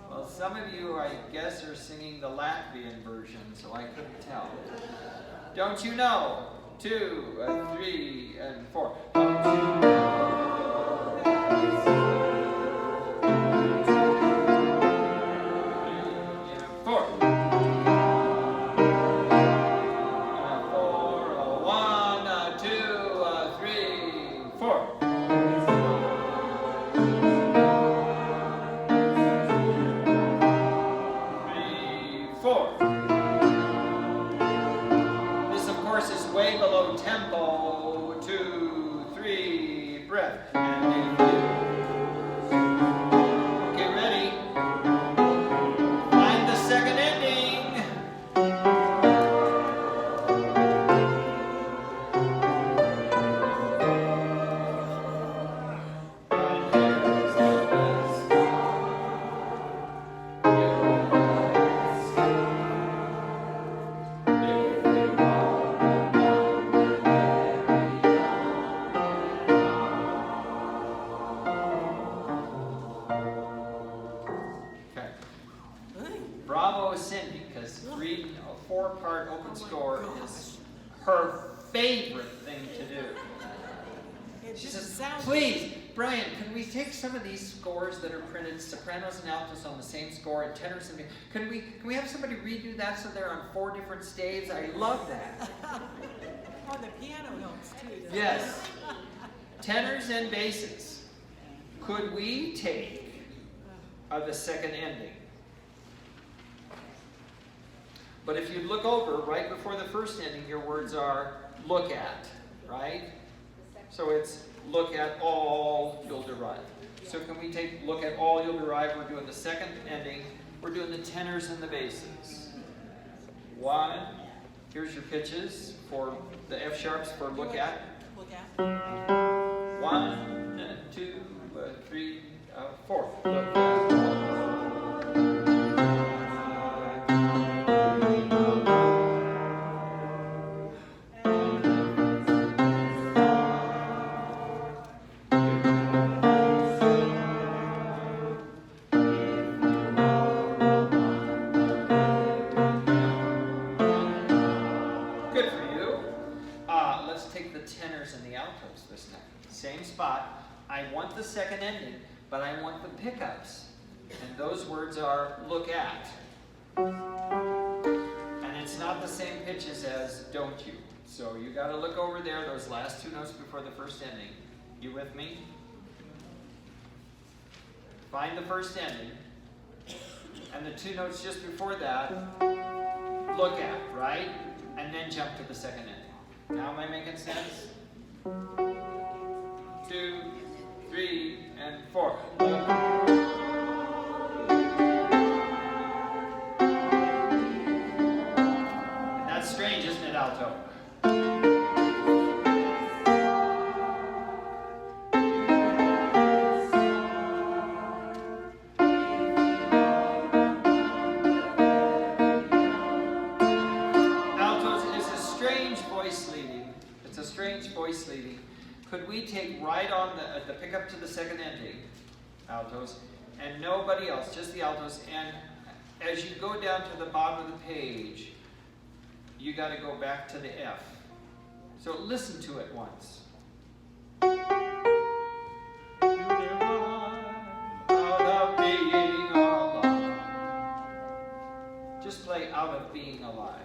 Well, some of you, I guess, are singing the Latvian version, so I couldn't tell. Don't you know? 2, 3, and 4. Don't you know that it's 4. 1, 2, 3, 4. This, of course, is way below tempo. 2, 3, breath. And okay, ready? Find the second ending. Bravo, Cindy, because reading a 4-part open score is her favorite thing to do. She says, please, Brian, can we take some of these scores that are printed, sopranos and altos on the same score, and tenors and can we have somebody redo that so they're on 4 different staves? I love that. Or the piano notes too. Yes. Tenors and basses. Could we take the second ending? But if you look over, right before the first ending, your words are look at, right? So it's look at all you'll derive. So can we take look at all you'll derive? We're doing the second ending. We're doing the tenors and the basses. 1, here's your pitches for the F sharps for look at. Look at. 1, 2, 3, 4. Look at. Same spot. I want the second ending, but I want the pickups. And those words are look at. And it's not the same pitches as don't you. So you got to look over there, those last 2 notes before the first ending. You with me? Find the first ending. And the 2 notes just before that, look at, right? And then jump to the second ending. Now am I making sense? 2, 3, and 4. That's strange, isn't it, alto? Altos is a strange voice leading. It's a strange voice leading. Could we take right on the pickup to the second ending, altos, and nobody else, just the altos, and as you go down to the bottom of the page, you got to go back to the F. So listen to it once. Out of being alive. Just play out of being alive.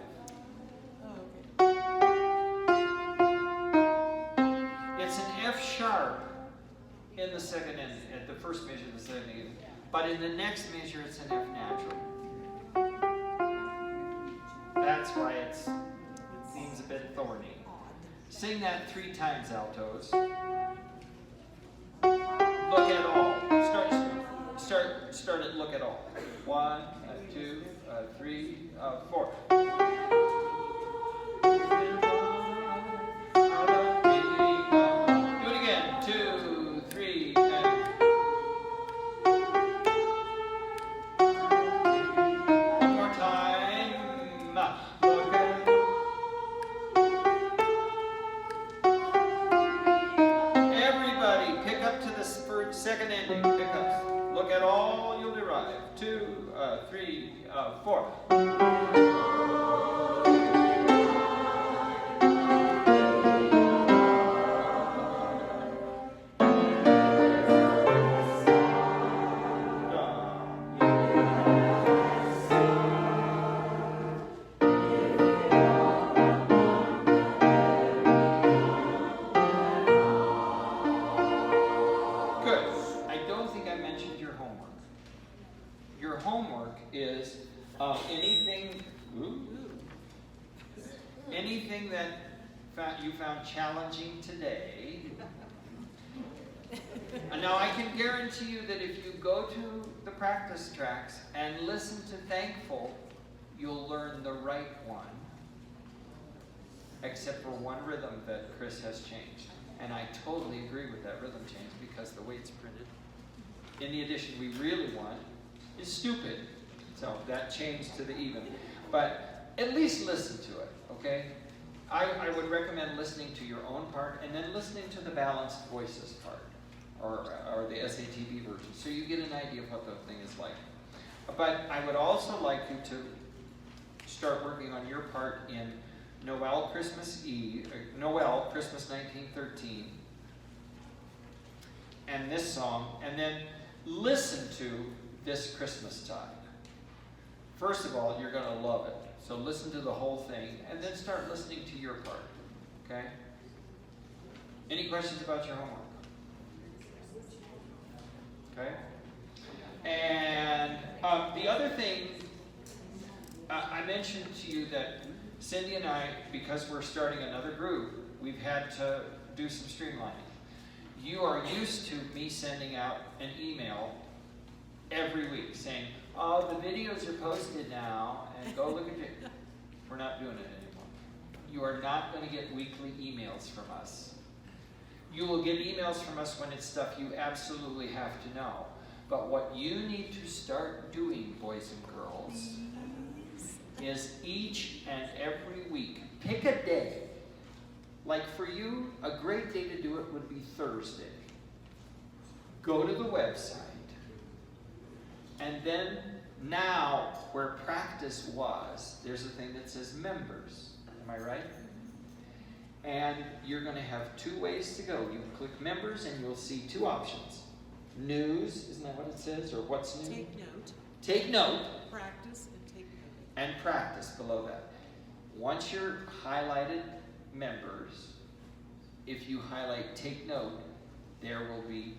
It's an F sharp in the second and at the first measure, the second measure. But in the next measure, it's an F natural. That's why it seems a bit thorny. Sing that 3 times, altos. Look at all. Start at look at all. 1, 2, 3, 4. Do it again. 2, 3, and one more time. Look at everybody, pick up to the second ending. Pick up. Look at all you'll derive. 2, 3, 4. Good. I don't think I mentioned your homework. Your homework is anything that you found challenging today. And now I can guarantee you that if you go to the practice tracks and listen to Thankful, you'll learn the right one. Except for one rhythm that Chris has changed. And I totally agree with that rhythm change because the way it's printed. In the edition we really want is stupid. So that changed to the even. But at least listen to it, okay? I would recommend listening to your own part and then listening to the balanced voices part or the SATB version so you get an idea of what the thing is like. But I would also like you to start working on your part in Noel, Christmas 1913, and this song, and then listen to This Christmas Tide. First of all, you're going to love it. So listen to the whole thing, and then start listening to your part, okay? Any questions about your homework? Okay? And the other thing, I mentioned to you that Cindy and I, because we're starting another group, we've had to do some streamlining. You are used to me sending out an email every week saying, oh, the videos are posted now, and go look at it. We're not doing it anymore. You are not going to get weekly emails from us. You will get emails from us when it's stuff you absolutely have to know. But what you need to start doing, boys and girls, is each and every week, pick a day. Like for you, a great day to do it would be Thursday. Go to the website. And then now, where practice was, there's a thing that says members. Am I right? And you're going to have 2 ways to go. You click members and you'll see 2 options. News, isn't that what it says? Or what's new? Take note. Take note. Practice and take note. And practice below that. Once you're highlighted members, if you highlight take note, there will be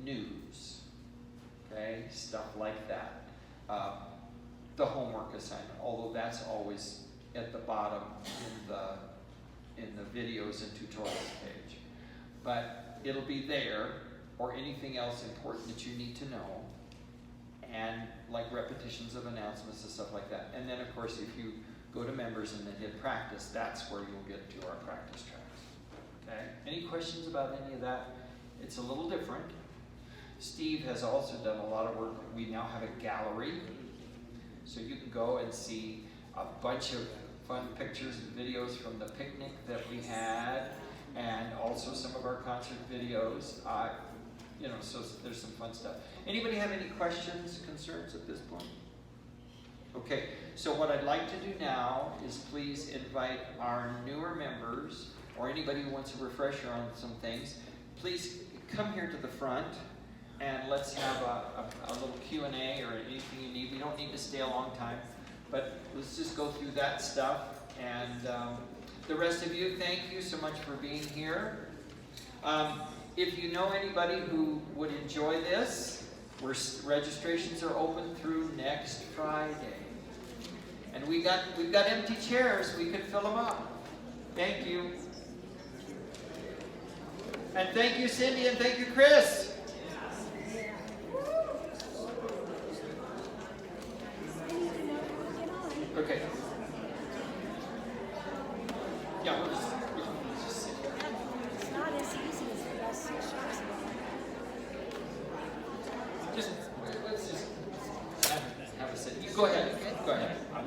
news. Okay, stuff like that. The homework assignment, although that's always at the bottom in the videos and tutorials page. But it'll be there, or anything else important that you need to know, and like repetitions of announcements and stuff like that. And then of course if you go to members and then hit practice, that's where you'll get to our practice tracks. Okay? Any questions about any of that? It's a little different. Steve has also done a lot of work. We now have a gallery, so you can go and see a bunch of fun pictures and videos from the picnic that we had, and also some of our concert videos. So there's some fun stuff. Anybody have any questions, concerns at this point? Okay, so what I'd like to do now is please invite our newer members or anybody who wants a refresher on some things, please come here to the front and let's have a little Q&A or anything you need. We don't need to stay a long time, but let's just go through that stuff. And the rest of you, thank you so much for being here. If you know anybody who would enjoy this, registrations are open through next Friday. And we've got empty chairs. We could fill them up. Thank you. And thank you, Cindy, and thank you, Chris. Okay. Yeah, we'll just sit here. It's not as easy as the last 6 years ago. Let's just have a sit. You go ahead. Go ahead. I'm